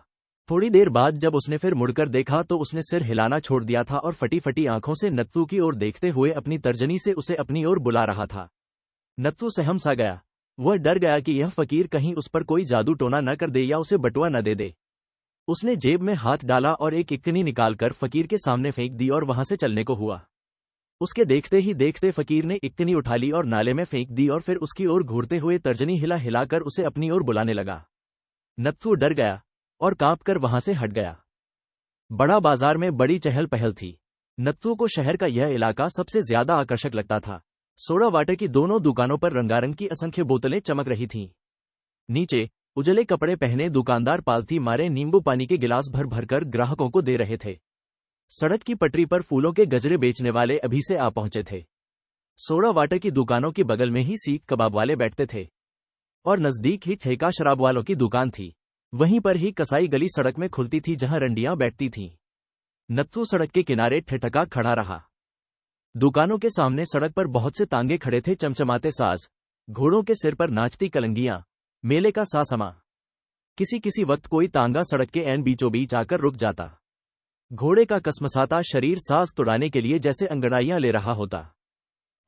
थोड़ी देर बाद जब उसने फिर मुड़कर देखा तो उसने सिर हिलाना छोड़ दिया था और फटी फटी आंखों से नत्थू की ओर देखते हुए अपनी तर्जनी से उसे अपनी ओर बुला रहा था। नत्थू सहम सा गया। वह डर गया कि यह फकीर कहीं उस पर कोई जादू टोना न कर दे या उसे बटुआ न दे दे। उसने जेब में हाथ डाला और एक इक्कनी निकालकर फकीर के सामने फेंक दी और वहां से चलने को हुआ। उसके देखते ही देखते फकीर ने इक्कनी उठा ली और नाले में फेंक दी और फिर उसकी ओर घूरते हुए तर्जनी हिला हिलाकर उसे अपनी ओर बुलाने लगा। नत्थू डर गया और कांपकर वहां से हट गया। बड़ा बाजार में बड़ी चहल पहल थी। नत्थू को शहर का यह इलाका सबसे ज्यादा आकर्षक लगता था। सोडा वाटर की दोनों दुकानों पर रंगारंग की असंख्य बोतलें चमक रही थीं। नीचे उजले कपड़े पहने दुकानदार पालथी मारे नींबू पानी के गिलास भर भरकर ग्राहकों को दे रहे थे। सड़क की पटरी पर फूलों के गजरे बेचने वाले अभी से आ पहुंचे थे। सोडा वाटर की दुकानों के बगल में ही सीख कबाब वाले बैठते थे और नजदीक ही ठेका शराब वालों की दुकान थी। वहीं पर ही कसाई गली सड़क में खुलती थी जहां रंडियां बैठती थीं। नत्थू सड़क के किनारे ठिठका खड़ा रहा। दुकानों के सामने सड़क पर बहुत से तांगे खड़े थे, चमचमाते साज, घोड़ों के सिर पर नाचती कलंगियां, मेले का सा समा। किसी किसी वक्त कोई तांगा सड़क के ऐन बीचों बीच आकर रुक जाता। घोड़े का कसमसाता शरीर साज तुड़ाने के लिए जैसे अंगड़ाइयां ले रहा होता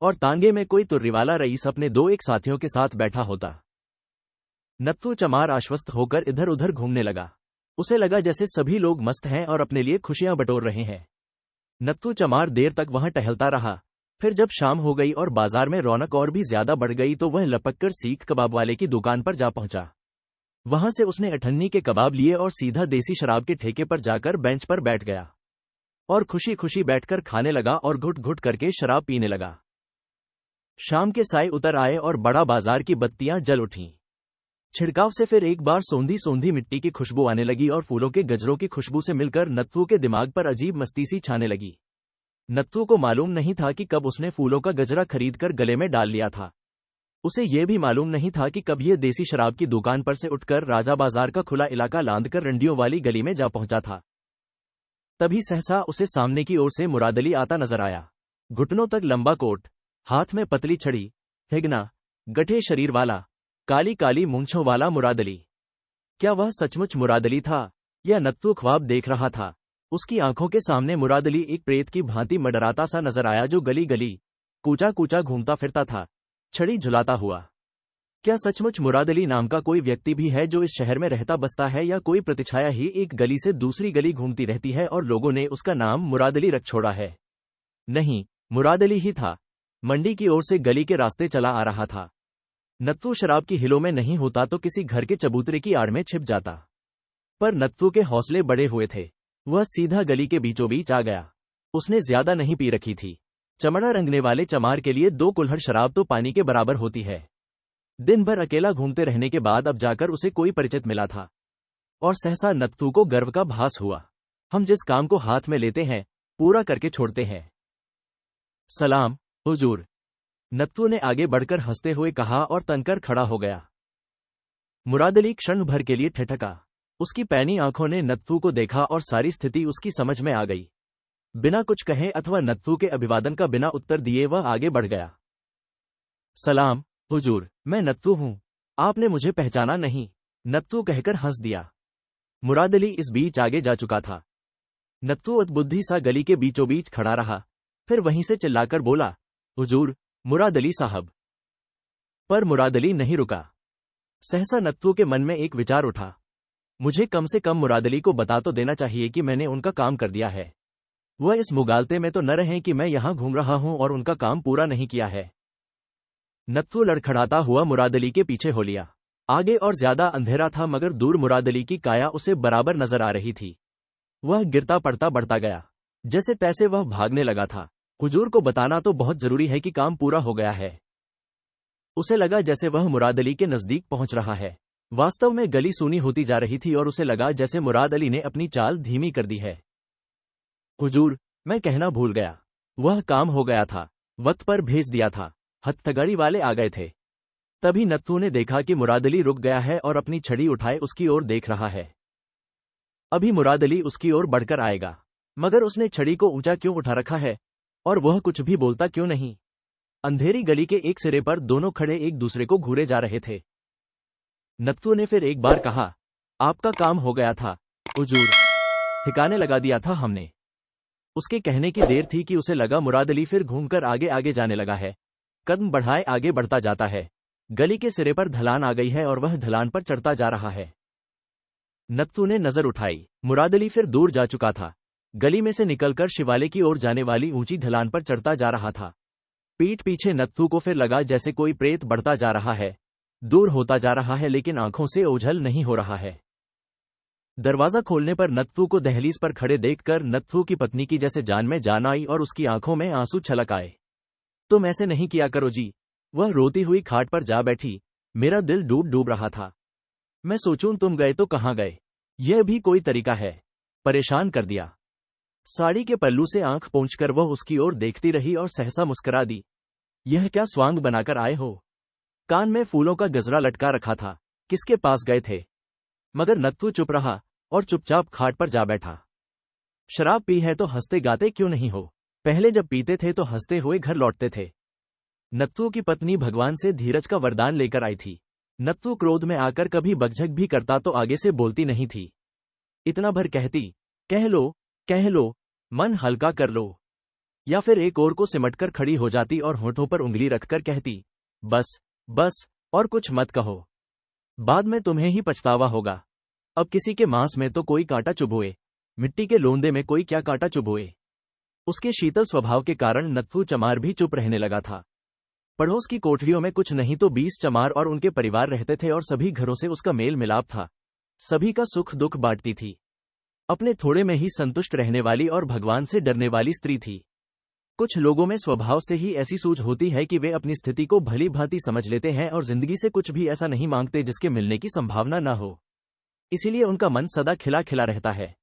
और तांगे में कोई तुर्रीवाला रईस अपने दो एक साथियों के साथ बैठा होता। नत्थू चमार आश्वस्त होकर इधर उधर घूमने लगा। उसे लगा जैसे सभी लोग मस्त हैं और अपने लिए खुशियां बटोर रहे हैं। नत्थू चमार देर तक वहां टहलता रहा। फिर जब शाम हो गई और बाजार में रौनक और भी ज्यादा बढ़ गई तो वह लपककर सीख कबाब वाले की दुकान पर जा पहुंचा। वहां से उसने अठन्नी के कबाब लिए और सीधा देसी शराब के ठेके पर जाकर बेंच पर बैठ गया और खुशी खुशी बैठकर खाने लगा और घुट घुट करके शराब पीने लगा। शाम के साए उतर आए और बड़ा बाजार की बत्तियां जल उठीं। छिड़काव से फिर एक बार सौंधी सौंधी मिट्टी की खुशबू आने लगी और फूलों के गजरों की खुशबू से मिलकर नत्थू के दिमाग पर अजीब मस्ती सी छाने लगी। नत्थू को मालूम नहीं था कि कब उसने फूलों का गजरा खरीदकर गले में डाल लिया था। उसे यह भी मालूम नहीं था कि कब यह देसी शराब की दुकान पर से उठकर राजा बाजार का खुला इलाका लांदकर रंडियों वाली गली में जा पहुंचा था। तभी सहसा उसे सामने की ओर से मुरादली आता नजर आया। घुटनों तक लंबा कोट, हाथ में पतली छड़ी, हिगना, गठे शरीर वाला, काली काली मूंछों वाला मुरादली। क्या वह सचमुच मुरादली था या नत्थू ख्वाब देख रहा था? उसकी आंखों के सामने मुरादली एक प्रेत की भांति मडराता सा नजर आया जो गली गली कूचा कूचा घूमता फिरता था, छड़ी झुलाता हुआ। क्या सचमुच मुरादली नाम का कोई व्यक्ति भी है जो इस शहर में रहता बसता है या कोई प्रतिछाया ही एक गली से दूसरी गली घूमती रहती है और लोगों ने उसका नाम मुरादली रख छोड़ा है? नहीं, मुरादली ही था। मंडी की ओर से गली के रास्ते चला आ रहा था। नत्थू शराब की हिलों में नहीं होता तो किसी घर के चबूतरे की आड़ में छिप जाता, पर नत्थू के हौसले बड़े हुए थे। वह सीधा गली के बीचों बीच आ गया। उसने ज्यादा नहीं पी रखी थी। चमड़ा रंगने वाले चमार के लिए 2 कुल्हड़ शराब तो पानी के बराबर होती है। दिन भर अकेला घूमते रहने के बाद अब जाकर उसे कोई परिचित मिला था और सहसा नत्थू को गर्व का भास हुआ। हम जिस काम को हाथ में लेते हैं पूरा करके छोड़ते हैं। सलाम हुजूर, नत्थू ने आगे बढ़कर हंसते हुए कहा और तनकर खड़ा हो गया। मुरादली क्षण भर के लिए ठिठका। उसकी पैनी आंखों ने नत्थू को देखा और सारी स्थिति उसकी समझ में आ गई। बिना कुछ कहे अथवा नत्थू के अभिवादन का बिना उत्तर दिए वह आगे बढ़ गया। सलाम हुजूर, मैं नत्थू हूं। आपने मुझे पहचाना नहीं? नत्थू कहकर हंस दिया। मुरादली इस बीच आगे जा चुका था। नत्थू अद्बुद्धि सा गली के बीचों बीच खड़ा रहा, फिर वहीं से चिल्लाकर बोला, हुजूर, मुरादली साहब। पर मुरादली नहीं रुका। सहसा नत्थू के मन में एक विचार उठा, मुझे कम से कम मुरादली को बता तो देना चाहिए कि मैंने उनका काम कर दिया है। वह इस मुगालते में तो न रहें कि मैं यहां घूम रहा हूं और उनका काम पूरा नहीं किया है। नत्थू लड़खड़ाता हुआ मुरादली के पीछे हो लिया। आगे और ज्यादा अंधेरा था मगर दूर मुरादली की काया उसे बराबर नजर आ रही थी। वह गिरता पड़ता बढ़ता गया। जैसे तैसे वह भागने लगा था। हुजूर को बताना तो बहुत जरूरी है कि काम पूरा हो गया है। उसे लगा जैसे वह मुरादली के नजदीक पहुंच रहा है। वास्तव में गली सूनी होती जा रही थी और उसे लगा जैसे मुराद अली ने अपनी चाल धीमी कर दी है। हुजूर, मैं कहना भूल गया। वह काम हो गया था। वक्त पर भेज दिया था। हथकड़ी वाले आ गए थे। तभी नत्थू ने देखा कि मुरादली रुक गया है और अपनी छड़ी उठाए उसकी ओर देख रहा है। अभी मुरादली उसकी ओर बढ़कर आएगा, मगर उसने छड़ी को ऊंचा क्यों उठा रखा है और वह कुछ भी बोलता क्यों नहीं? अंधेरी गली के एक सिरे पर दोनों खड़े एक दूसरे को घूरे जा रहे थे। नत्थू ने फिर एक बार कहा, आपका काम हो गया था हुजूर, ठिकाने लगा दिया था हमने। उसके कहने की देर थी कि उसे लगा मुरादली फिर घूमकर आगे आगे जाने लगा है। कदम बढ़ाए आगे बढ़ता जाता है। गली के सिरे पर ढलान आ गई है और वह ढलान पर चढ़ता जा रहा है। नत्थू ने नजर उठाई। मुरादली फिर दूर जा चुका था। गली में से निकलकर शिवालय की ओर जाने वाली ऊंची ढलान पर चढ़ता जा रहा था। पीठ पीछे नत्थू को फिर लगा जैसे कोई प्रेत बढ़ता जा रहा है, दूर होता जा रहा है, लेकिन आंखों से ओझल नहीं हो रहा है। दरवाजा खोलने पर नत्थू को दहलीज पर खड़े देखकर नत्थू की पत्नी की जैसे जान में जान आई और उसकी आंखों में आंसू छलक आए। तुम ऐसे नहीं किया करो जी। वह रोती हुई खाट पर जा बैठी। मेरा दिल डूब डूब रहा था। मैं सोचूं तुम गए तो कहाँ गए। यह भी कोई तरीका है। परेशान कर दिया। साड़ी के पल्लू से आंख पोंछकर वह उसकी ओर देखती रही और सहसा मुस्कुरा दी। यह क्या स्वांग बनाकर आए हो। कान में फूलों का गजरा लटका रखा था। किसके पास गए थे। मगर नत्थू चुप रहा और चुपचाप खाट पर जा बैठा। शराब पी है तो हंसते गाते क्यों नहीं हो। पहले जब पीते थे तो हंसते हुए घर लौटते थे। नत्थू की पत्नी भगवान से धीरज का वरदान लेकर आई थी। नत्थू क्रोध में आकर कभी बकझक भी करता तो आगे से बोलती नहीं थी। इतना भर कहती, कह लो, मन हल्का कर लो। या फिर एक और को सिमटकर खड़ी हो जाती और होठों पर उंगली रखकर कहती, बस और कुछ मत कहो। बाद में तुम्हें ही पछतावा होगा। अब किसी के मांस में तो कोई कांटा चुभोए, मिट्टी के लोंदे में कोई क्या कांटा चुभोए। उसके शीतल स्वभाव के कारण नत्थू चमार भी चुप रहने लगा था। पड़ोस की कोठरियों में कुछ नहीं तो 20 चमार और उनके परिवार रहते थे और सभी घरों से उसका मेल मिलाप था। सभी का सुख दुख बांटती थी। अपने थोड़े में ही संतुष्ट रहने वाली और भगवान से डरने वाली स्त्री थी। कुछ लोगों में स्वभाव से ही ऐसी सूझ होती है कि वे अपनी स्थिति को भली भांति समझ लेते हैं और जिंदगी से कुछ भी ऐसा नहीं मांगते जिसके मिलने की संभावना न हो। इसीलिए उनका मन सदा खिला खिला रहता है।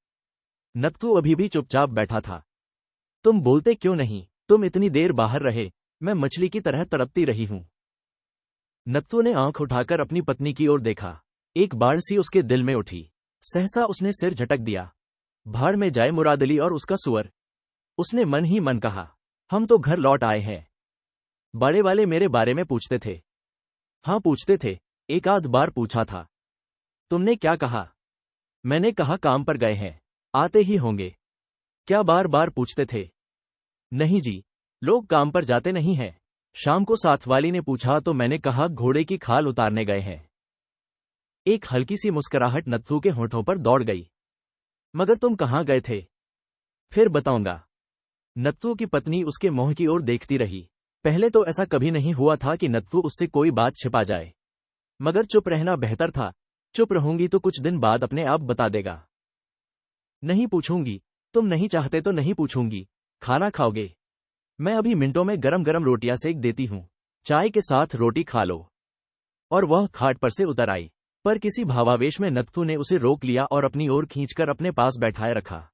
नत्थू अभी भी चुपचाप बैठा था। तुम बोलते क्यों नहीं। तुम इतनी देर बाहर रहे, मैं मछली की तरह तड़पती रही हूं। नत्थू ने आंख उठाकर अपनी पत्नी की ओर देखा। एक बाढ़ सी उसके दिल में उठी। सहसा उसने सिर झटक दिया। भाड़ में जाए मुरादली और उसका सुअर। उसने मन ही मन कहा, हम तो घर लौट आए हैं। बड़े वाले मेरे बारे में पूछते थे। हाँ पूछते थे, एक आध बार पूछा था। तुमने क्या कहा। मैंने कहा काम पर गए हैं, आते ही होंगे। क्या बार बार पूछते थे। नहीं जी, लोग काम पर जाते नहीं हैं। शाम को साथ वाली ने पूछा तो मैंने कहा घोड़े की खाल उतारने गए हैं। एक हल्की सी मुस्कुराहट नत्थू के होठों पर दौड़ गई। मगर तुम कहाँ गए थे। फिर बताऊंगा। नत्थू की पत्नी उसके मुंह की ओर देखती रही। पहले तो ऐसा कभी नहीं हुआ था कि नत्थू उससे कोई बात छिपा जाए। मगर चुप रहना बेहतर था। चुप रहूंगी तो कुछ दिन बाद अपने आप बता देगा। नहीं पूछूंगी। तुम नहीं चाहते तो नहीं पूछूंगी। खाना खाओगे। मैं अभी मिनटों में गरम गरम रोटियां सेक देती हूं। चाय के साथ रोटी खा लो। और वह खाट पर से उतर आई। पर किसी भावावेश में नत्थू ने उसे रोक लिया और अपनी ओर खींचकर अपने पास बैठाए रखा।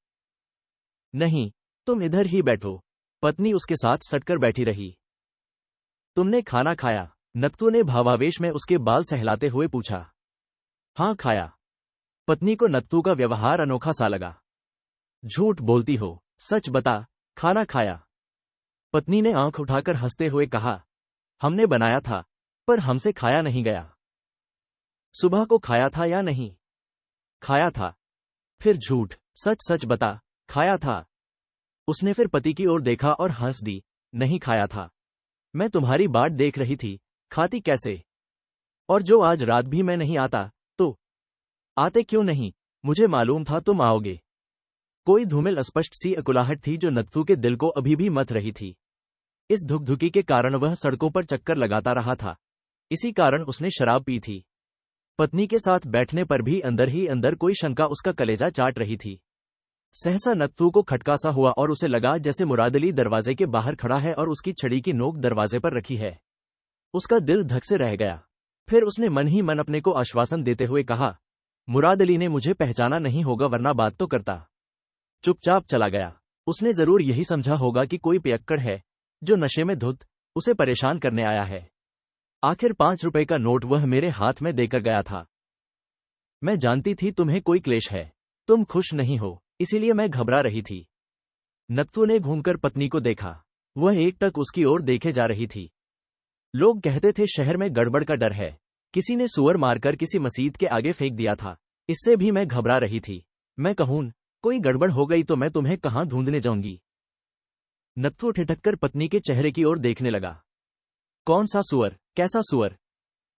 नहीं, तुम इधर ही बैठो। पत्नी उसके साथ सटकर बैठी रही। तुमने खाना खाया। नत्थू ने भावावेश में उसके बाल सहलाते हुए पूछा। हाँ खाया। पत्नी को नत्थू का व्यवहार अनोखा सा लगा। झूठ बोलती हो, सच बता, खाना खाया। पत्नी ने आंख उठाकर हंसते हुए कहा, हमने बनाया था, पर हमसे खाया नहीं गया। सुबह को खाया था या नहीं। खाया था। फिर झूठ। सच सच बता, खाया था। उसने फिर पति की ओर देखा और हंस दी। नहीं खाया था। मैं तुम्हारी बाट देख रही थी, खाती कैसे। और जो आज रात भी मैं नहीं आता, तो आते क्यों नहीं, मुझे मालूम था तुम आओगे। कोई धूमिल अस्पष्ट सी अकुलाहट थी जो नत्थू के दिल को अभी भी मथ रही थी। इस धुकधुकी के कारण वह सड़कों पर चक्कर लगाता रहा था। इसी कारण उसने शराब पी थी। पत्नी के साथ बैठने पर भी अंदर ही अंदर कोई शंका उसका कलेजा चाट रही थी। सहसा नत्थू को खटका सा हुआ और उसे लगा जैसे मुरादली दरवाजे के बाहर खड़ा है और उसकी छड़ी की नोक दरवाजे पर रखी है। उसका दिल धक से रह गया। फिर उसने मन ही मन अपने को आश्वासन देते हुए कहा, मुरादली ने मुझे पहचाना नहीं होगा वरना बात तो करता। चुपचाप चला गया। उसने जरूर यही समझा होगा कि कोई पियक्कड़ है जो नशे में धुत उसे परेशान करने आया है। आखिर 5 रुपए का नोट वह मेरे हाथ में देकर गया था। मैं जानती थी तुम्हें कोई क्लेश है, तुम खुश नहीं हो, इसीलिए मैं घबरा रही थी। नत्थू ने घूमकर पत्नी को देखा। वह एकटक उसकी ओर देखे जा रही थी। लोग कहते थे शहर में गड़बड़ का डर है। किसी ने सुअर मारकर किसी मस्जिद के आगे फेंक दिया था। इससे भी मैं घबरा रही थी। मैं कहूं कोई गड़बड़ हो गई तो मैं तुम्हें कहां ढूंढने जाऊंगी। नत्थू ठिठक कर पत्नी के चेहरे की ओर देखने लगा। कौन सा सुअर, कैसा सुअर।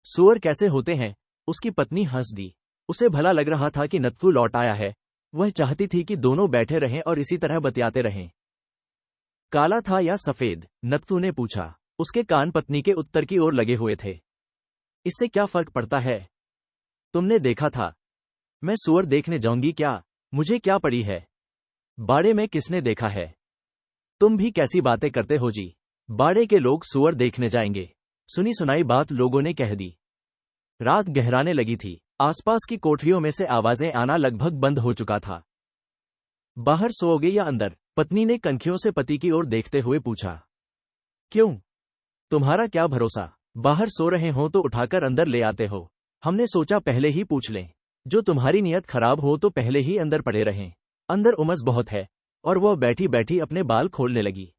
सुअर कैसे होते हैं। उसकी पत्नी हंस दी। उसे भला लग रहा था कि नत्थू लौट आया है। वह चाहती थी कि दोनों बैठे रहें और इसी तरह बतियाते रहें। काला था या सफेद? नत्थू ने पूछा। उसके कान पत्नी के उत्तर की ओर लगे हुए थे। इससे क्या फर्क पड़ता है? तुमने देखा था। मैं सूअर देखने जाऊंगी क्या? मुझे क्या पड़ी है? बाड़े में किसने देखा है? तुम भी कैसी बातें करते हो जी? बाड़े के लोग सूअर देखने जाएंगे। सुनी सुनाई बात लोगों ने कह दी। रात गहराने लगी थी। आसपास की कोठरियों में से आवाजें आना लगभग बंद हो चुका था। बाहर सोओगे या अंदर? पत्नी ने कनखियों से पति की ओर देखते हुए पूछा। क्यों? तुम्हारा क्या भरोसा? बाहर सो रहे हो तो उठाकर अंदर ले आते हो। हमने सोचा पहले ही पूछ लें। जो तुम्हारी नियत खराब हो तो पहले ही अंदर पड़े रहें। अंदर उमस बहुत है। और वह बैठी बैठी अपने बाल खोलने लगी।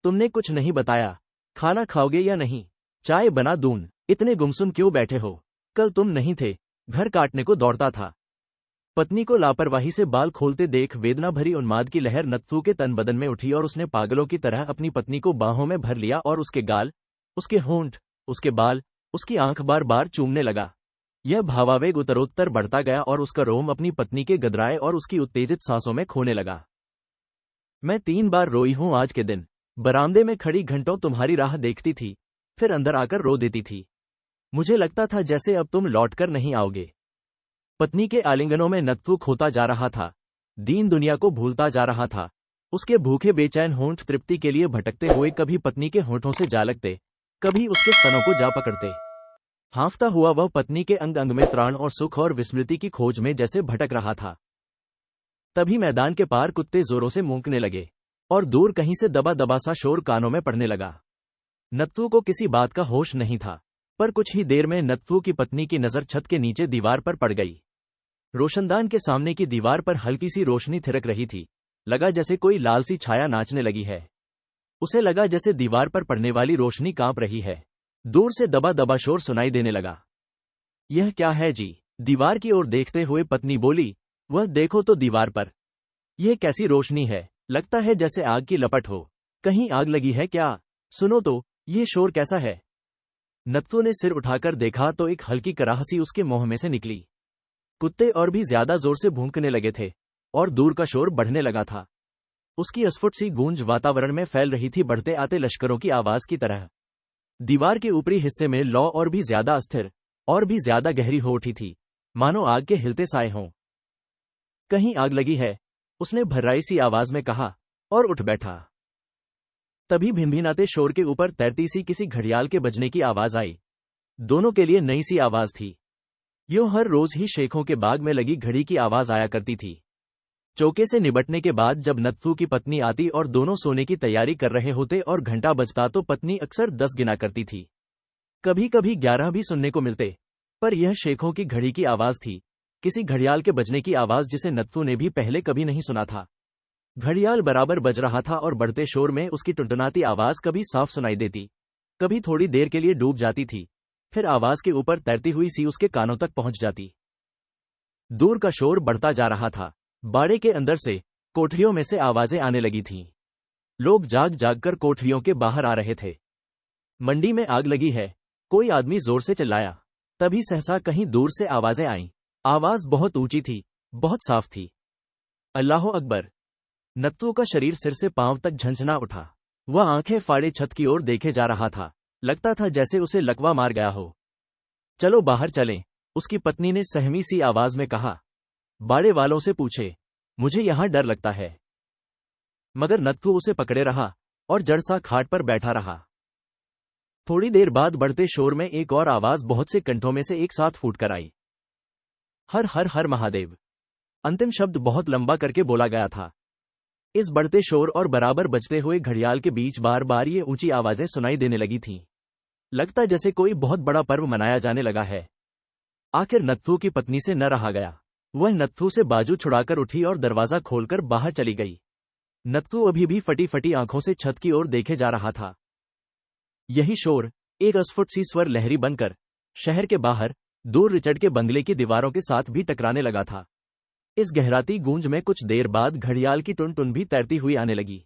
तुमने कुछ नहीं बताया। खाना खाओगे या नहीं? चाय बना दूं? इतने गुमसुम क्यों बैठे हो? कल तुम नहीं थे, घर काटने को दौड़ता था। पत्नी को लापरवाही से बाल खोलते देख वेदना भरी उन्माद की लहर नत्थू के तन बदन में उठी और उसने पागलों की तरह अपनी पत्नी को बाहों में भर लिया और उसके गाल, उसके होंठ, उसके बाल, उसकी आंख बार बार चूमने लगा। यह भावावेग उत्तरोत्तर बढ़ता गया और उसका रोम अपनी पत्नी के गदराए और उसकी उत्तेजित सांसों में खोने लगा। मैं 3 बार रोई हूं आज के दिन। बरामदे में खड़ी घंटों तुम्हारी राह देखती थी, फिर अंदर आकर रो देती थी। मुझे लगता था जैसे अब तुम लौटकर नहीं आओगे। पत्नी के आलिंगनों में नत्थू खोता जा रहा था, दीन दुनिया को भूलता जा रहा था। उसके भूखे बेचैन होंठ तृप्ति के लिए भटकते हुए कभी पत्नी के होंठों से जा लगते, कभी उसके स्तनों को जा पकड़ते। हाँफता हुआ वह पत्नी के अंग अंग में त्राण और सुख और विस्मृति की खोज में जैसे भटक रहा था। तभी मैदान के पार कुत्ते जोरों से मूंकने लगे और दूर कहीं से दबा दबा सा शोर कानों में पड़ने लगा। नत्थू को किसी बात का होश नहीं था, पर कुछ ही देर में नत्थू की पत्नी की नजर छत के नीचे दीवार पर पड़ गई। रोशनदान के सामने की दीवार पर हल्की सी रोशनी थिरक रही थी। लगा जैसे कोई लाल सी छाया नाचने लगी है। उसे लगा जैसे दीवार पर पड़ने वाली रोशनी कांप रही है। दूर से दबा दबा शोर सुनाई देने लगा। यह क्या है जी? दीवार की ओर देखते हुए पत्नी बोली। वह देखो तो दीवार पर। यह कैसी रोशनी है? लगता है जैसे आग की लपट हो। कहीं आग लगी है क्या? सुनो तो, ये शोर कैसा है? नत्थू ने सिर उठाकर देखा तो एक हल्की कराहसी उसके मुंह में से निकली। कुत्ते और भी ज्यादा जोर से भौंकने लगे थे और दूर का शोर बढ़ने लगा था। उसकी अस्फुट सी गूंज वातावरण में फैल रही थी, बढ़ते आते लश्करों की आवाज की तरह। दीवार के ऊपरी हिस्से में लौ और भी ज्यादा अस्थिर और भी ज्यादा गहरी हो उठी थी, मानो आग के हिलते साए हों। कहीं आग लगी है, उसने भर्राई सी आवाज में कहा और उठ बैठा। तभी भिनभिनाते शोर के ऊपर तैरती सी किसी घड़ियाल के बजने की आवाज आई। दोनों के लिए नई सी आवाज थी। यूं हर रोज ही शेखों के बाग में लगी घड़ी की आवाज आया करती थी। चौके से निबटने के बाद जब नत्थू की पत्नी आती और दोनों सोने की तैयारी कर रहे होते और घंटा बजता तो पत्नी अक्सर 10 गिना करती थी। कभी कभी 11 भी सुनने को मिलते, पर यह शेखों की घड़ी की आवाज थी, किसी घड़ियाल के बजने की आवाज जिसे नत्थू ने भी पहले कभी नहीं सुना था। घड़ियाल बराबर बज रहा था और बढ़ते शोर में उसकी टुनटुनाती आवाज कभी साफ सुनाई देती, कभी थोड़ी देर के लिए डूब जाती थी, फिर आवाज के ऊपर तैरती हुई सी उसके कानों तक पहुंच जाती। दूर का शोर बढ़ता जा रहा था। बाड़े के अंदर से, कोठरियों में से आवाजें आने लगी थीं। लोग जाग जाग कर कोठरियों के बाहर आ रहे थे। मंडी में आग लगी है, कोई आदमी जोर से चिल्लाया। तभी सहसा कहीं दूर से आवाजें आईं। आवाज बहुत ऊंची थी, बहुत साफ थी। अल्लाहो अकबर! नत्थू का शरीर सिर से पांव तक झंझना उठा। वह आंखें फाड़े छत की ओर देखे जा रहा था। लगता था जैसे उसे लकवा मार गया हो। चलो बाहर चलें, उसकी पत्नी ने सहमी सी आवाज में कहा। बाड़े वालों से पूछे, मुझे यहां डर लगता है। मगर नत्थू उसे पकड़े रहा और जड़ सा खाट पर बैठा रहा। थोड़ी देर बाद बढ़ते शोर में एक और आवाज बहुत से कंठों में से एक साथ फूट कर आई। हर हर हर महादेव! अंतिम शब्द बहुत लंबा करके बोला गया था। इस बढ़ते शोर और बराबर बजते हुए घड़ियाल के बीच बार बार ये ऊंची आवाजें सुनाई देने लगी थीं। लगता जैसे कोई बहुत बड़ा पर्व मनाया जाने लगा है। आखिर नत्थू की पत्नी से न रहा गया। वह नत्थू से बाजू छुड़ाकर उठी और दरवाजा खोलकर बाहर चली गई। नत्थू अभी भी फटी फटी आंखों से छत की ओर देखे जा रहा था। यही शोर एक अस्फुट सी स्वर लहरी बनकर शहर के बाहर दूर रिचर्ड के बंगले की दीवारों के साथ भी टकराने लगा था। इस गहराती गूंज में कुछ देर बाद घड़ियाल की टुन-टुन भी तैरती हुई आने लगी।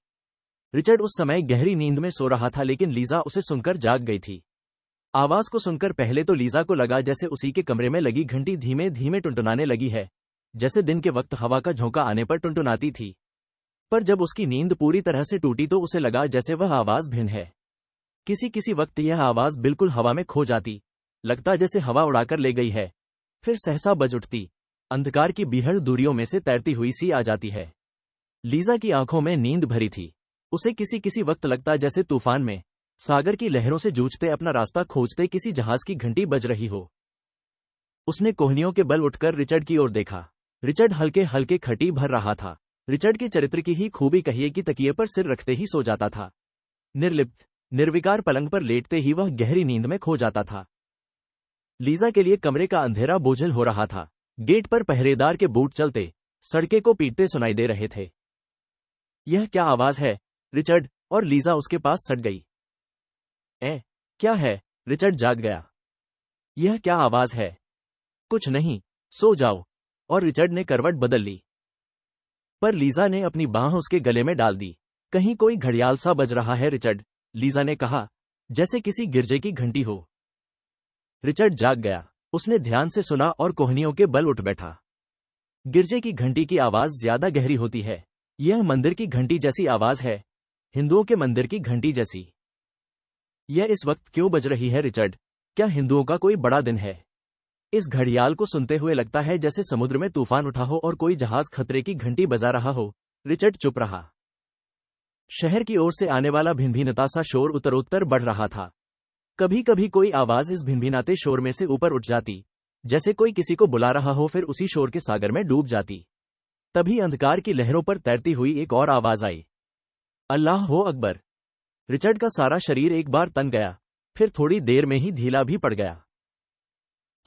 रिचर्ड उस समय गहरी नींद में सो रहा था, लेकिन लीजा उसे सुनकर जाग गई थी। आवाज को सुनकर पहले तो लीजा को लगा जैसे उसी के कमरे में लगी घंटी धीमे धीमे टुनटुनाने लगी है, जैसे दिन के वक्त हवा का झोंका आने पर टुनटुनाती थी। पर जब उसकी नींद पूरी तरह से टूटी तो उसे लगा जैसे वह आवाज भिन्न है। किसी किसी वक्त यह आवाज बिल्कुल हवा में खो जाती, लगता जैसे हवा उड़ाकर ले गई है, फिर सहसा बज उठती, अंधकार की बीहड़ दूरियों में से तैरती हुई सी आ जाती है। लीजा की आंखों में नींद भरी थी। उसे किसी किसी वक्त लगता जैसे तूफान में सागर की लहरों से जूझते अपना रास्ता खोजते किसी जहाज की घंटी बज रही हो। उसने कोहनियों के बल उठकर रिचर्ड की ओर देखा। रिचर्ड हल्के हल्के खटी भर रहा था। रिचर्ड के चरित्र की ही खूबी कहिए कि तकिए पर सिर रखते ही सो जाता था। निर्लिप्त निर्विकार पलंग पर लेटते ही वह गहरी नींद में खो जाता था। लीजा के लिए कमरे का अंधेरा बोझल हो रहा था। गेट पर पहरेदार के बूट चलते सड़के को पीटते सुनाई दे रहे थे। यह क्या आवाज है? रिचर्ड और लीजा उसके पास सट गई। क्या है? रिचर्ड जाग गया। यह क्या आवाज है? कुछ नहीं, सो जाओ। और रिचर्ड ने करवट बदल ली। पर लीजा ने अपनी बांह उसके गले में डाल दी। कहीं कोई घड़ियाल सा बज रहा है रिचर्ड, लीजा ने कहा, जैसे किसी गिरजे की घंटी हो। रिचर्ड जाग गया। उसने ध्यान से सुना और कोहनियों के बल उठ बैठा। गिरजे की घंटी की आवाज ज्यादा गहरी होती है। यह मंदिर की घंटी जैसी आवाज है, हिंदुओं के मंदिर की घंटी जैसी। यह इस वक्त क्यों बज रही है रिचर्ड? क्या हिंदुओं का कोई बड़ा दिन है? इस घड़ियाल को सुनते हुए लगता है जैसे समुद्र में तूफान उठा हो और कोई जहाज खतरे की घंटी बजा रहा हो। रिचर्ड चुप रहा। शहर की ओर से आने वाला भिनभिनता सा शोर उत्तरोत्तर बढ़ रहा था। कभी कभी कोई आवाज इस भिनभिनाते शोर में से ऊपर उठ जाती, जैसे कोई किसी को बुला रहा हो, फिर उसी शोर के सागर में डूब जाती। तभी अंधकार की लहरों पर तैरती हुई एक और आवाज आई, अल्लाह हो अकबर। रिचर्ड का सारा शरीर एक बार तन गया, फिर थोड़ी देर में ही ढीला भी पड़ गया।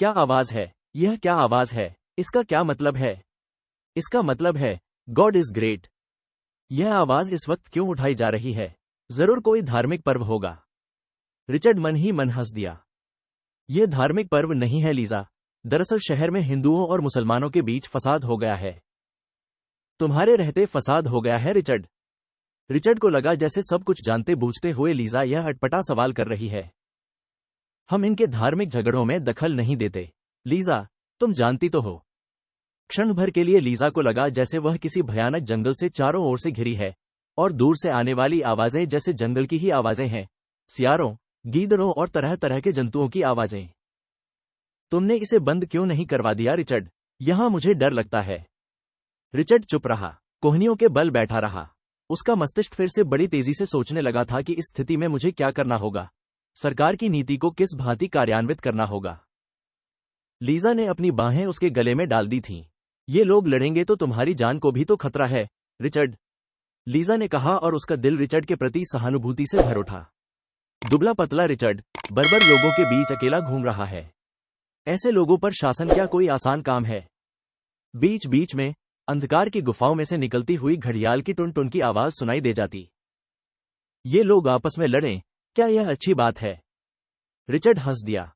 क्या आवाज है? यह क्या आवाज है? इसका क्या मतलब है? इसका मतलब है, गॉड इज ग्रेट। यह आवाज इस वक्त क्यों उठाई जा रही है? जरूर कोई धार्मिक पर्व होगा। रिचर्ड मन ही मन हंस दिया। यह धार्मिक पर्व नहीं है लीजा, दरअसल शहर में हिंदुओं और मुसलमानों के बीच फसाद हो गया है। तुम्हारे रहते फसाद हो गया है रिचर्ड? रिचर्ड को लगा जैसे सब कुछ जानते बूझते हुए लीजा यह अटपटा सवाल कर रही है। हम इनके धार्मिक झगड़ों में दखल नहीं देते लीजा, तुम जानती तो हो। क्षण भर के लिए लीजा को लगा जैसे वह किसी भयानक जंगल से चारों ओर से घिरी है और दूर से आने वाली आवाजें जैसे जंगल की ही आवाजें हैं, सियारों, गीदड़ों और तरह तरह के जंतुओं की आवाजें। तुमने इसे बंद क्यों नहीं करवा दिया रिचर्ड? यहां मुझे डर लगता है। रिचर्ड चुप रहा, कोहनियों के बल बैठा रहा। उसका मस्तिष्क फिर से बड़ी तेजी से सोचने लगा था कि इस स्थिति में मुझे क्या करना होगा, सरकार की नीति को किस भांति कार्यान्वित करना होगा। लीजा ने अपनी बाहें उसके गले में डाल दी थीं। ये लोग लड़ेंगे तो तुम्हारी जान को भी तो खतरा है रिचर्ड, लीजा ने कहा और उसका दिल रिचर्ड के प्रति सहानुभूति से भर उठा। दुबला पतला रिचर्ड बर्बर लोगों के बीच अकेला घूम रहा है। ऐसे लोगों पर शासन क्या कोई आसान काम है? बीच बीच में अंधकार की गुफाओं में से निकलती हुई घड़ियाल की टुन टुन की आवाज सुनाई दे जाती। ये लोग आपस में लड़ें, क्या यह अच्छी बात है? रिचर्ड हंस दिया।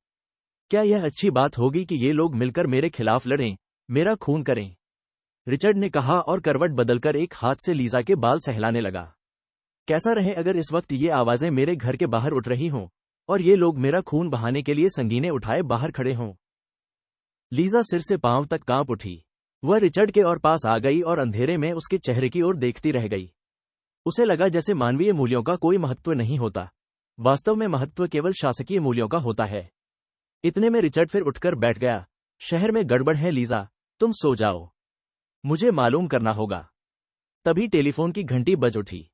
क्या यह अच्छी बात होगी कि ये लोग मिलकर मेरे खिलाफ लड़ें, मेरा खून करें? रिचर्ड ने कहा और करवट बदलकर एक हाथ से लीजा के बाल सहलाने लगा। कैसा रहे अगर इस वक्त ये आवाजें मेरे घर के बाहर उठ रही हों और ये लोग मेरा खून बहाने के लिए संगीने उठाए बाहर खड़े हों। लीजा सिर से पांव तक कांप उठी। वह रिचर्ड के और पास आ गई और अंधेरे में उसके चेहरे की ओर देखती रह गई। उसे लगा जैसे मानवीय मूल्यों का कोई महत्व नहीं होता, वास्तव में महत्व केवल शासकीय मूल्यों का होता है। इतने में रिचर्ड फिर उठकर बैठ गया। शहर में गड़बड़ है लीजा, तुम सो जाओ, मुझे मालूम करना होगा। तभी टेलीफोन की घंटी बज उठी।